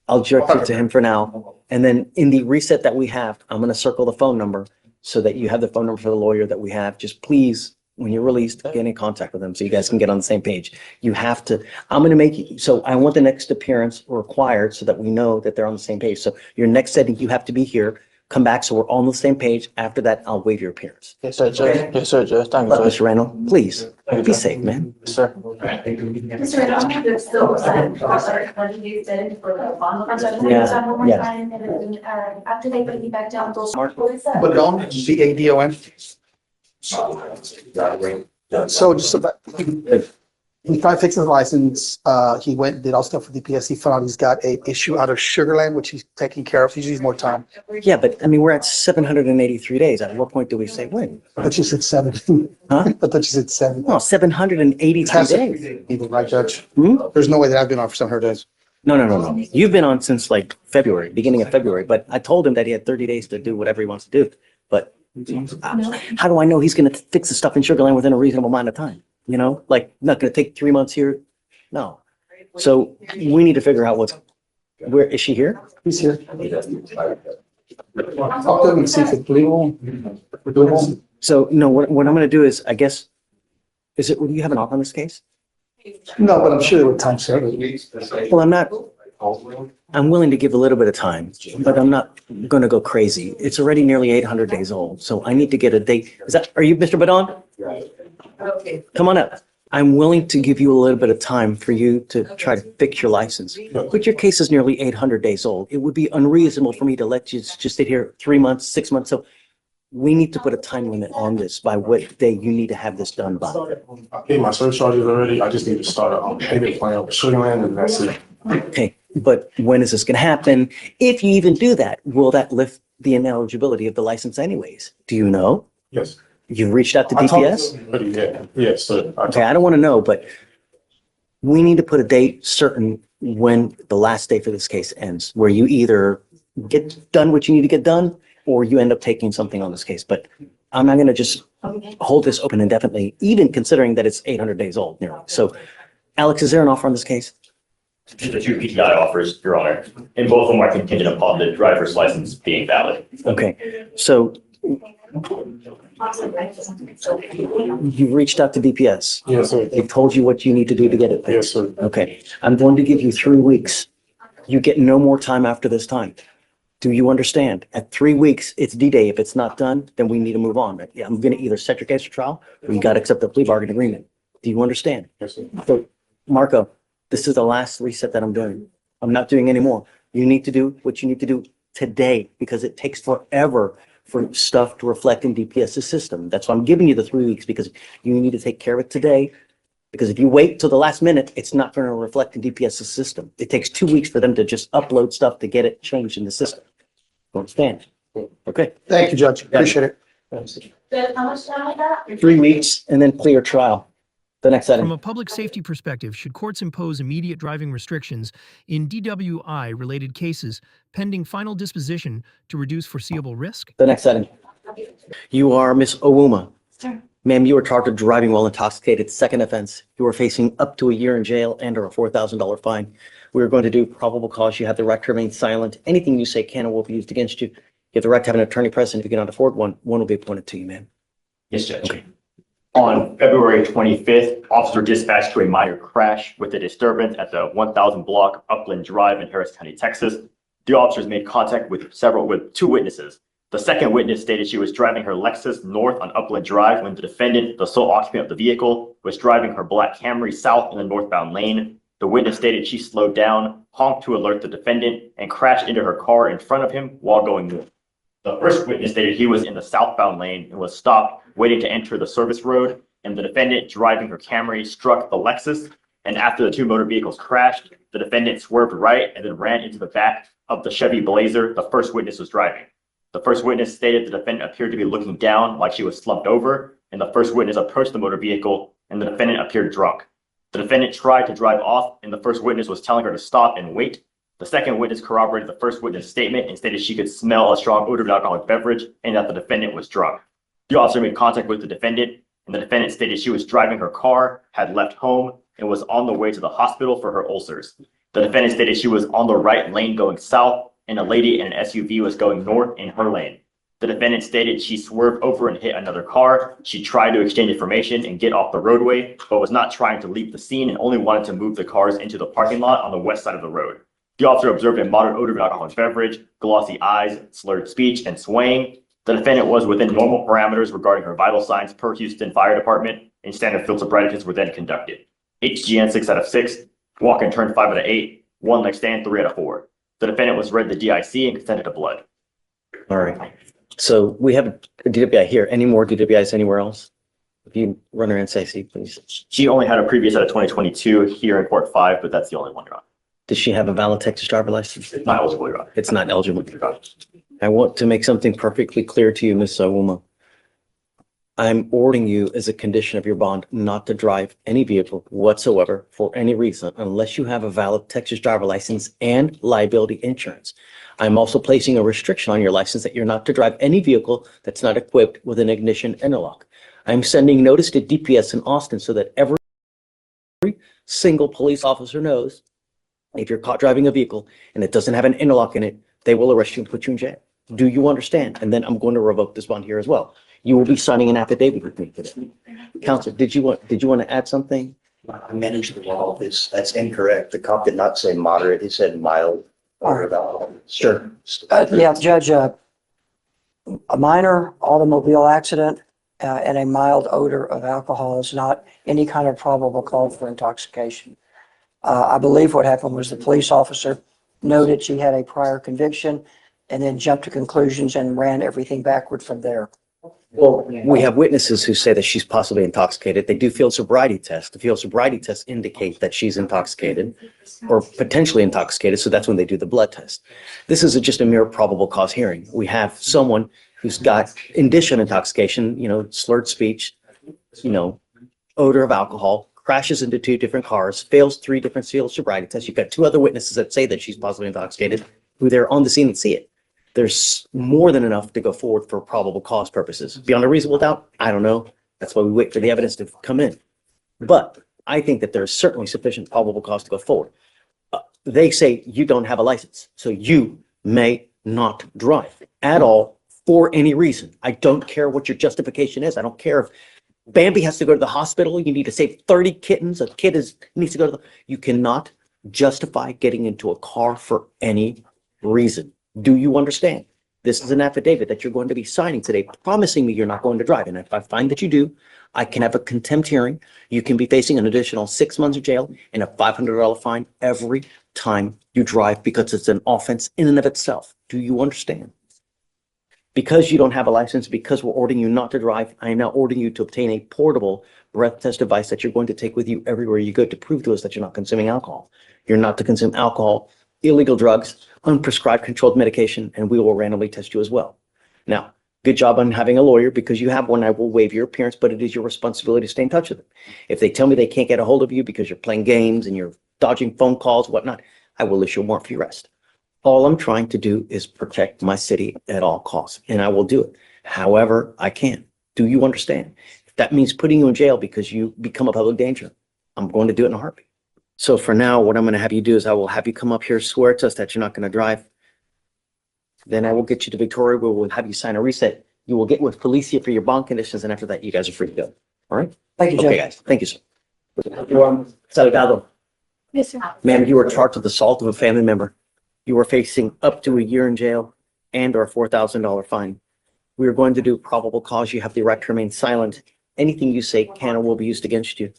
I'll direct it to him for now. And then in the reset that we have, I'm going to circle the phone number so that you have the phone number for the lawyer that we have. Just please, when you're released, get in contact with them so you guys can get on the same page. You have to, I'm going to make you, so I want the next appearance required so that we know that they're on the same page. So your next setting, you have to be here, come back so we're all on the same page. After that, I'll waive your appearance. Yes, sir, Judge. Yes, sir, Judge. Thank you, But Judge. Mr. Randall, please be safe, man. Yes, sir. Mr. Red, I'm gonna still, sorry, when you said for the bond. I'm sorry, Yeah, one more yeah. time, and then, after they put me back down, those. Mark. What is that? Badon, BADON. So just about, he tried fixing his license. He went, did all stuff with DPS. He found out he's got a issue out of Sugarland, which he's taking care of. He just needs more time. Yeah, but I mean, we're at 783 days. At what point do we say when? I thought you said 7. Huh? I thought you said 7. No, 783 Has to days. be even, right, Judge? Hmm? There's no way that I've been on for 700 days. No. You've been on since like February, beginning of February, but I told him that he had 30 days to do whatever he wants to do. But how do I know he's going to fix the stuff in Sugarland within a reasonable amount of time? Like not going to take 3 months here? No. So we need to figure out where is she here? He's here. Talk to him and see if it's legal. So no, what I'm going to do is, I guess, do you have an offer on this case? No, but I'm sure they would time serve it. Well, I'm willing to give a little bit of time, but I'm not going to go crazy. It's already nearly 800 days old. So I need to get a date. Are you Mr. Badon? Okay. Come on up. I'm willing to give you a little bit of time for you to try to fix your license. But your case is nearly 800 days old. It would be unreasonable for me to let you just sit here 3 months, 6 months. So we need to put a time limit on this by what day you need to have this done by. I paid my surcharges already. I just need to start a payment plan with Sugarland and that's it. Okay, but when is this going to happen? If you even do that, will that lift the ineligibility of the license anyways? Do you know? Yes. You've reached out to I talked DPS? to them already, yeah. Yes, sir. Okay, I don't want to know, but we need to put a date certain when the last day for this case ends, where you either get done what you need to get done, or you end up taking something on this case. But I'm not going to just hold this open indefinitely, even considering that it's 800 days old nearly. So, Alex, is there an offer on this case? Just the 2 PTI offers, Your Honor, and both of them are contingent upon the driver's license being valid. Okay, so You've reached out to DPS. Yes, sir. They told you what you need to do to get it fixed. Yes, sir. Okay, I'm going to give you 3 weeks. You get no more time after this time. Do you understand? At 3 weeks, it's D-Day. If it's not done, then we need to move on. Yeah, I'm gonna either set your case for trial or you gotta accept the plea bargain agreement. Do you understand? Yes, sir. So, Marco, this is the last reset that I'm doing. I'm not doing any more. You need to do what you need to do today because it takes forever for stuff to reflect in DPS's system. That's why I'm giving you the 3 weeks because you need to take care of it today. Because if you wait till the last minute, it's not going to reflect in DPS's system. It takes 2 weeks for them to just upload stuff to get it changed in the system. Understand? Okay. Thank you, Judge. Appreciate it. How much time was that? 3 weeks and then clear trial. The next From item. a public safety perspective, should courts impose immediate driving restrictions in DWI-related cases pending final disposition to reduce foreseeable risk? The next item. You are Miss Ouma. Sir. Ma'am, you are charged with driving while intoxicated. Second offense. You are facing up to a year in jail and or a $4,000 fine. We are going to do probable cause. You have the right to remain silent. Anything you say can or will be used against you. You have the right to have an attorney present. If you cannot afford one, one will be appointed to you, ma'am. Yes, Judge. On February 25th, officer dispatched to a minor crash with a disturbance at the 1000 block Upland Drive in Harris County, Texas. The officers made contact with two witnesses. The second witness stated she was driving her Lexus north on Upland Drive when the defendant, the sole occupant of the vehicle, was driving her black Camry south in the northbound lane. The witness stated she slowed down, honked to alert the defendant, and crashed into her car in front of him while going north. The first witness stated he was in the southbound lane and was stopped waiting to enter the service road, and the defendant driving her Camry struck the Lexus, and after the two motor vehicles crashed, the defendant swerved right and then ran into the back of the Chevy Blazer the first witness was driving. The first witness stated the defendant appeared to be looking down like she was slumped over, and the first witness approached the motor vehicle, and the defendant appeared drunk. The defendant tried to drive off, and the first witness was telling her to stop and wait. The second witness corroborated the first witness' statement and stated she could smell a strong odor of alcoholic beverage and that the defendant was drunk. The officer made contact with the defendant, and the defendant stated she was driving her car, had left home, and was on the way to the hospital for her ulcers. The defendant stated she was on the right lane going south, and a lady in an SUV was going north in her lane. The defendant stated she swerved over and hit another car. She tried to exchange information and get off the roadway, but was not trying to leave the scene and only wanted to move the cars into the parking lot on the west side of the road. The officer observed a moderate odor of alcoholic beverage, glossy eyes, slurred speech, and swaying. The defendant was within normal parameters regarding her vital signs per Houston Fire Department, and standard field sobriety tests were then conducted. HGN 6 out of 6, walk and turn 5 out of 8, one leg stand 3 out of 4. The defendant was read the DIC and consented to blood. All right. So we have a DWI here. Any more DWIs anywhere else? If you run around and say, see, please. She only had a previous out of 2022 here in Court 5, but that's the only one, Your Honor. Does she have a valid Texas driver license? It's not eligible, Your Honor. It's not eligible. I want to make something perfectly clear to you, Ms. Ouma. I'm ordering you as a condition of your bond not to drive any vehicle whatsoever for any reason unless you have a valid Texas driver license and liability insurance. I'm also placing a restriction on your license that you're not to drive any vehicle that's not equipped with an ignition interlock. I'm sending notice to DPS in Austin so that every single police officer knows if you're caught driving a vehicle and it doesn't have an interlock in it, they will arrest you and put you in jail. Do you understand? And then I'm going to revoke this bond here as well. You will be signing an affidavit with me today. Counselor, did you want to add something? I managed the law. That's incorrect. The cop did not say moderate. He said mild. Or about. Sure. Yeah, Judge, a minor automobile accident and a mild odor of alcohol is not any kind of probable cause for intoxication. I believe what happened was the police officer noted she had a prior conviction and then jumped to conclusions and ran everything backward from there. Well, we have witnesses who say that she's possibly intoxicated. They do field sobriety tests. The field sobriety tests indicate that she's intoxicated or potentially intoxicated. So that's when they do the blood test. This is just a mere probable cause hearing. We have someone who's got indicia of intoxication, slurred speech, odor of alcohol, crashes into 2 different cars, fails 3 different field sobriety tests. You've got 2 other witnesses that say that she's possibly intoxicated who they're on the scene and see it. There's more than enough to go forward for probable cause purposes. Beyond a reasonable doubt, I don't know. That's why we wait for the evidence to come in. But I think that there's certainly sufficient probable cause to go forward. They say you don't have a license, so you may not drive at all for any reason. I don't care what your justification is. I don't care if Bambi has to go to the hospital. You need to save 30 kittens. A kid needs to go to the, you cannot justify getting into a car for any reason. Do you understand? This is an affidavit that you're going to be signing today, promising me you're not going to drive. And if I find that you do, I can have a contempt hearing. You can be facing an additional 6 months of jail and a $500 fine every time you drive because it's an offense in and of itself. Do you understand? Because you don't have a license, because we're ordering you not to drive, I am now ordering you to obtain a portable breath test device that you're going to take with you everywhere you go to prove to us that you're not consuming alcohol. You're not to consume alcohol, illegal drugs, unprescribed controlled medication, and we will randomly test you as well. Now, good job on having a lawyer because you have one. I will waive your appearance, but it is your responsibility to stay in touch with them. If they tell me they can't get a hold of you because you're playing games and you're dodging phone calls, whatnot, I will issue a warrant for your arrest. All I'm trying to do is protect my city at all costs, and I will do it however I can. Do you understand? If that means putting you in jail because you become a public danger, I'm going to do it in a heartbeat. So for now, what I'm going to have you do is I will have you come up here, swear to us that you're not going to drive. Then I will get you to Victoria. We will have you sign a reset. You will get with Felicia for your bond conditions, and after that, you guys are free to go. All right? Thank you, Judge. Okay, guys. Thank you, sir. Salgado. Yes, sir. Ma'am, you are charged with assault of a family member. You are facing up to a year in jail and or $4,000 fine. We are going to do probable cause. You have the right to remain silent. Anything you say can or will be used against you.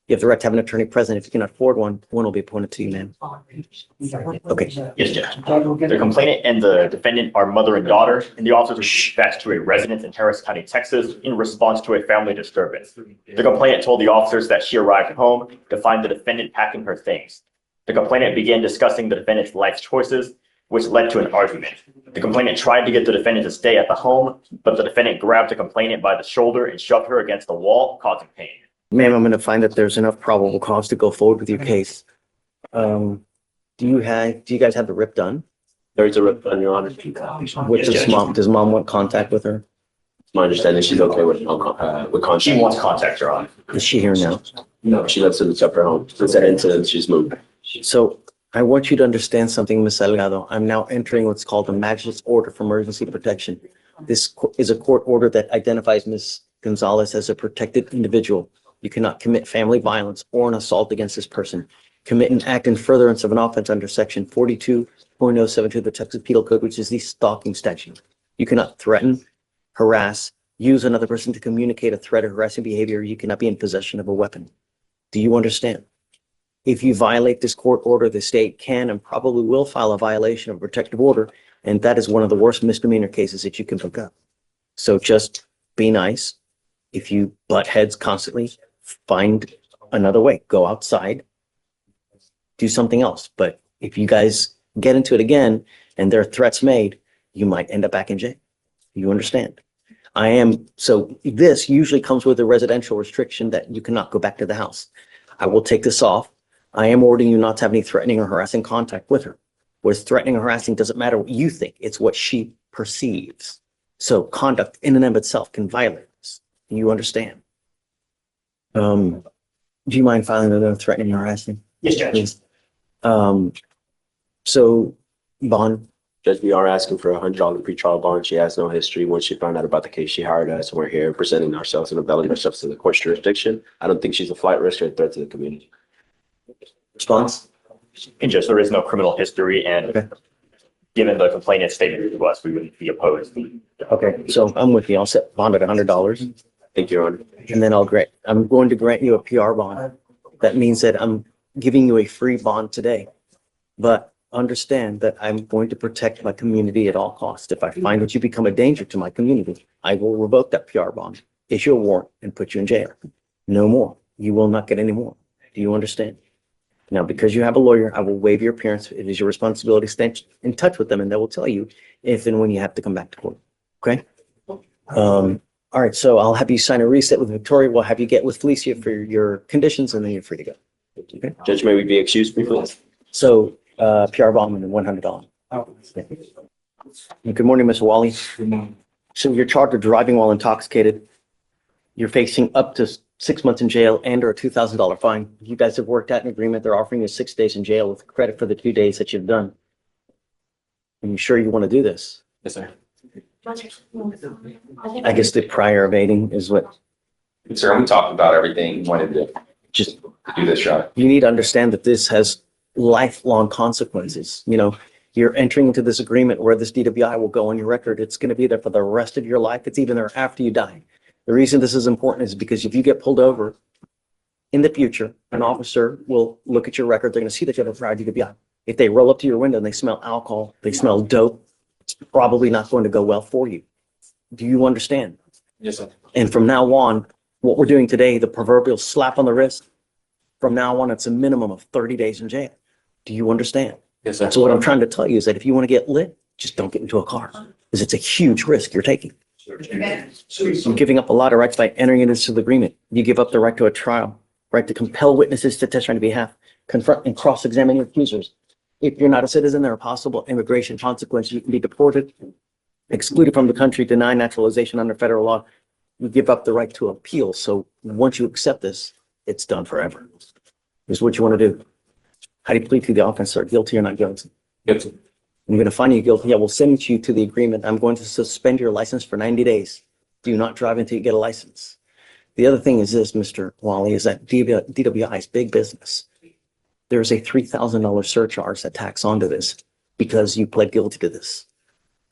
You have the right to have an attorney present. If you cannot afford one will be appointed to you, ma'am. Okay. Yes, Judge. The complainant and the defendant are mother and daughter, and the officers were dispatched to a residence in Harris County, Texas, in response to a family disturbance. The complainant told the officers that she arrived home to find the defendant packing her things. The complainant began discussing the defendant's life choices, which led to an argument. The complainant tried to get the defendant to stay at the home, but the defendant grabbed the complainant by the shoulder and shoved her against the wall, causing pain. Ma'am, I'm going to find that there's enough probable cause to go forward with your case. Do you guys have the rip done? There is a rip done, Your Honor. Which is does mom want contact with her? It's my understanding she's okay with contact. She wants contact, Your Honor. Is she here now? No, she lives in the separate home. Since that incident, she's moved. So I want you to understand something, Ms. Salgado. I'm now entering what's called the Magistrate's Order for Emergency Protection. This is a court order that identifies Ms. Gonzalez as a protected individual. You cannot commit family violence or an assault against this person. Commit an act in furtherance of an offense under section 42.072 of the Texas Penal Code, which is the stalking statute. You cannot threaten, harass, use another person to communicate a threat or harassing behavior. You cannot be in possession of a weapon. Do you understand? If you violate this court order, the state can and probably will file a violation of a protective order, and that is one of the worst misdemeanor cases that you can pick up. So just be nice. If you butt heads constantly, find another way. Go outside, do something else. But if you guys get into it again and there are threats made, you might end up back in jail. You understand? So this usually comes with a residential restriction that you cannot go back to the house. I will take this off. I am ordering you not to have any threatening or harassing contact with her. What is threatening or harassing doesn't matter what you think. It's what she perceives. So conduct in and of itself can violate this. You understand? Do you mind filing another threatening or harassing? Yes, Judge. Please. So bond. Judge, we are asking for $100 pretrial bond. She has no history. Once she found out about the case, she hired us, and we're here presenting ourselves and availing ourselves to the court's jurisdiction. I don't think she's a flight risk or a threat to the community. Response? And just there is no criminal history, and given the complainant's statement to us, we wouldn't be opposed. Okay, so I'm with you. I'll set bond at $100. Thank you, Your Honor. And then I'm going to grant you a PR bond. That means that I'm giving you a free bond today. But understand that I'm going to protect my community at all costs. If I find that you become a danger to my community, I will revoke that PR bond, issue a warrant, and put you in jail. No more. You will not get any more. Do you understand? Now, because you have a lawyer, I will waive your appearance. It is your responsibility to stay in touch with them, and they will tell you if and when you have to come back to court. Okay? All right, so I'll have you sign a reset with Victoria. We'll have you get with Felicia for your conditions, and then you're free to go. Okay? Judge, may we be excused briefly? So PR bond and $100. Good morning, Mr. Wally. So you're charged with driving while intoxicated. You're facing up to 6 months in jail and or a $2,000 fine. You guys have worked out an agreement. They're offering you 6 days in jail with credit for the 2 days that you've done. Are you sure you want to do this? Yes, sir. I guess the prior evading is what, Sir, we talked about everything, wanted to just, do this, Sean. you need to understand that this has lifelong consequences. You know, you're entering into this agreement where this DWI will go on your record. It's going to be there for the rest of your life. It's even there after you die. The reason this is important is because if you get pulled over in the future, an officer will look at your record. They're going to see that you have a prior DWI. If they roll up to your window and they smell alcohol, they smell dope, it's probably not going to go well for you. Do you understand? Yes, sir. And from now on, what we're doing today, the proverbial slap on the wrist, from now on, it's a minimum of 30 days in jail. Do you understand? Yes, sir. So what I'm trying to tell you is that if you want to get lit, just don't get into a car, because it's a huge risk you're taking. You're giving up a lot of rights by entering into this agreement. You give up the right to a trial, right to compel witnesses to testify on your behalf, confront and cross-examine your accusers. If you're not a citizen, there are possible immigration consequences. You can be deported, excluded from the country, denied naturalization under federal law. You give up the right to appeal. So once you accept this, it's done forever. Here's what you want to do. How do you plead to the offense, sir? Guilty or not guilty? Guilty. I'm going to find you guilty. I will send you to the agreement. I'm going to suspend your license for 90 days. Do not drive until you get a license. The other thing is this, Mr. Wally, is that DWI is big business. There's a $3,000 surcharge that tacks onto this because you pled guilty to this.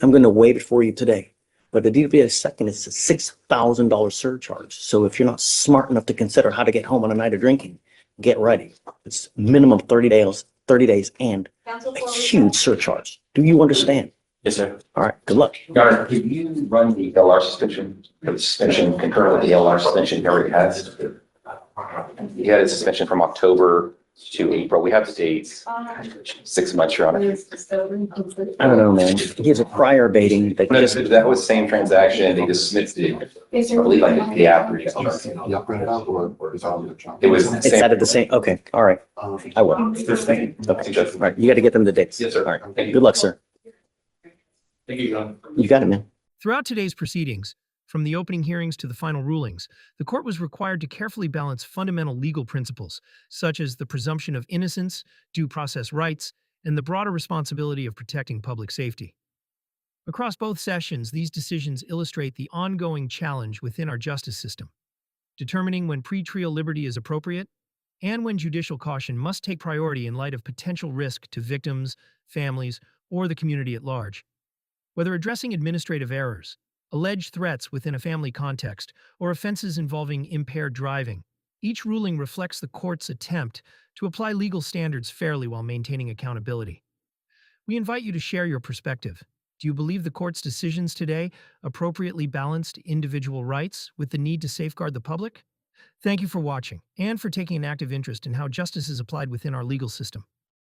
I'm going to waive it for you today. But the DWI second is a $6,000 surcharge. So if you're not smart enough to consider how to get home on a night of drinking, get ready. It's minimum 30 days and a huge surcharge. Do you understand? Yes, sir. All right, good luck. Your Honor, could you run the LR suspension, or the suspension concurrent with the LR suspension he already has? He had his suspension from October to April. We have the dates. 6 months, Your Honor. I don't know, man. He has a prior baiting that No, just, that was the same transaction. They dismissed it, I believe, like the day after. It was. it's out of the same, okay, all right. I will. Okay, all right, you got to get them the dates. Yes, sir. All right, good luck, sir. Thank you, Your Honor. You got it, man. Throughout today's proceedings, from the opening hearings to the final rulings, the court was required to carefully balance fundamental legal principles, such as the presumption of innocence, due process rights, and the broader responsibility of protecting public safety. Across both sessions, these decisions illustrate the ongoing challenge within our justice system, determining when pretrial liberty is appropriate and when judicial caution must take priority in light of potential risk to victims, families, or the community at large. Whether addressing administrative errors, alleged threats within a family context, or offenses involving impaired driving, each ruling reflects the court's attempt to apply legal standards fairly while maintaining accountability. We invite you to share your perspective. Do you believe the court's decisions today appropriately balanced individual rights with the need to safeguard the public? Thank you for watching and for taking an active interest in how justice is applied within our legal system.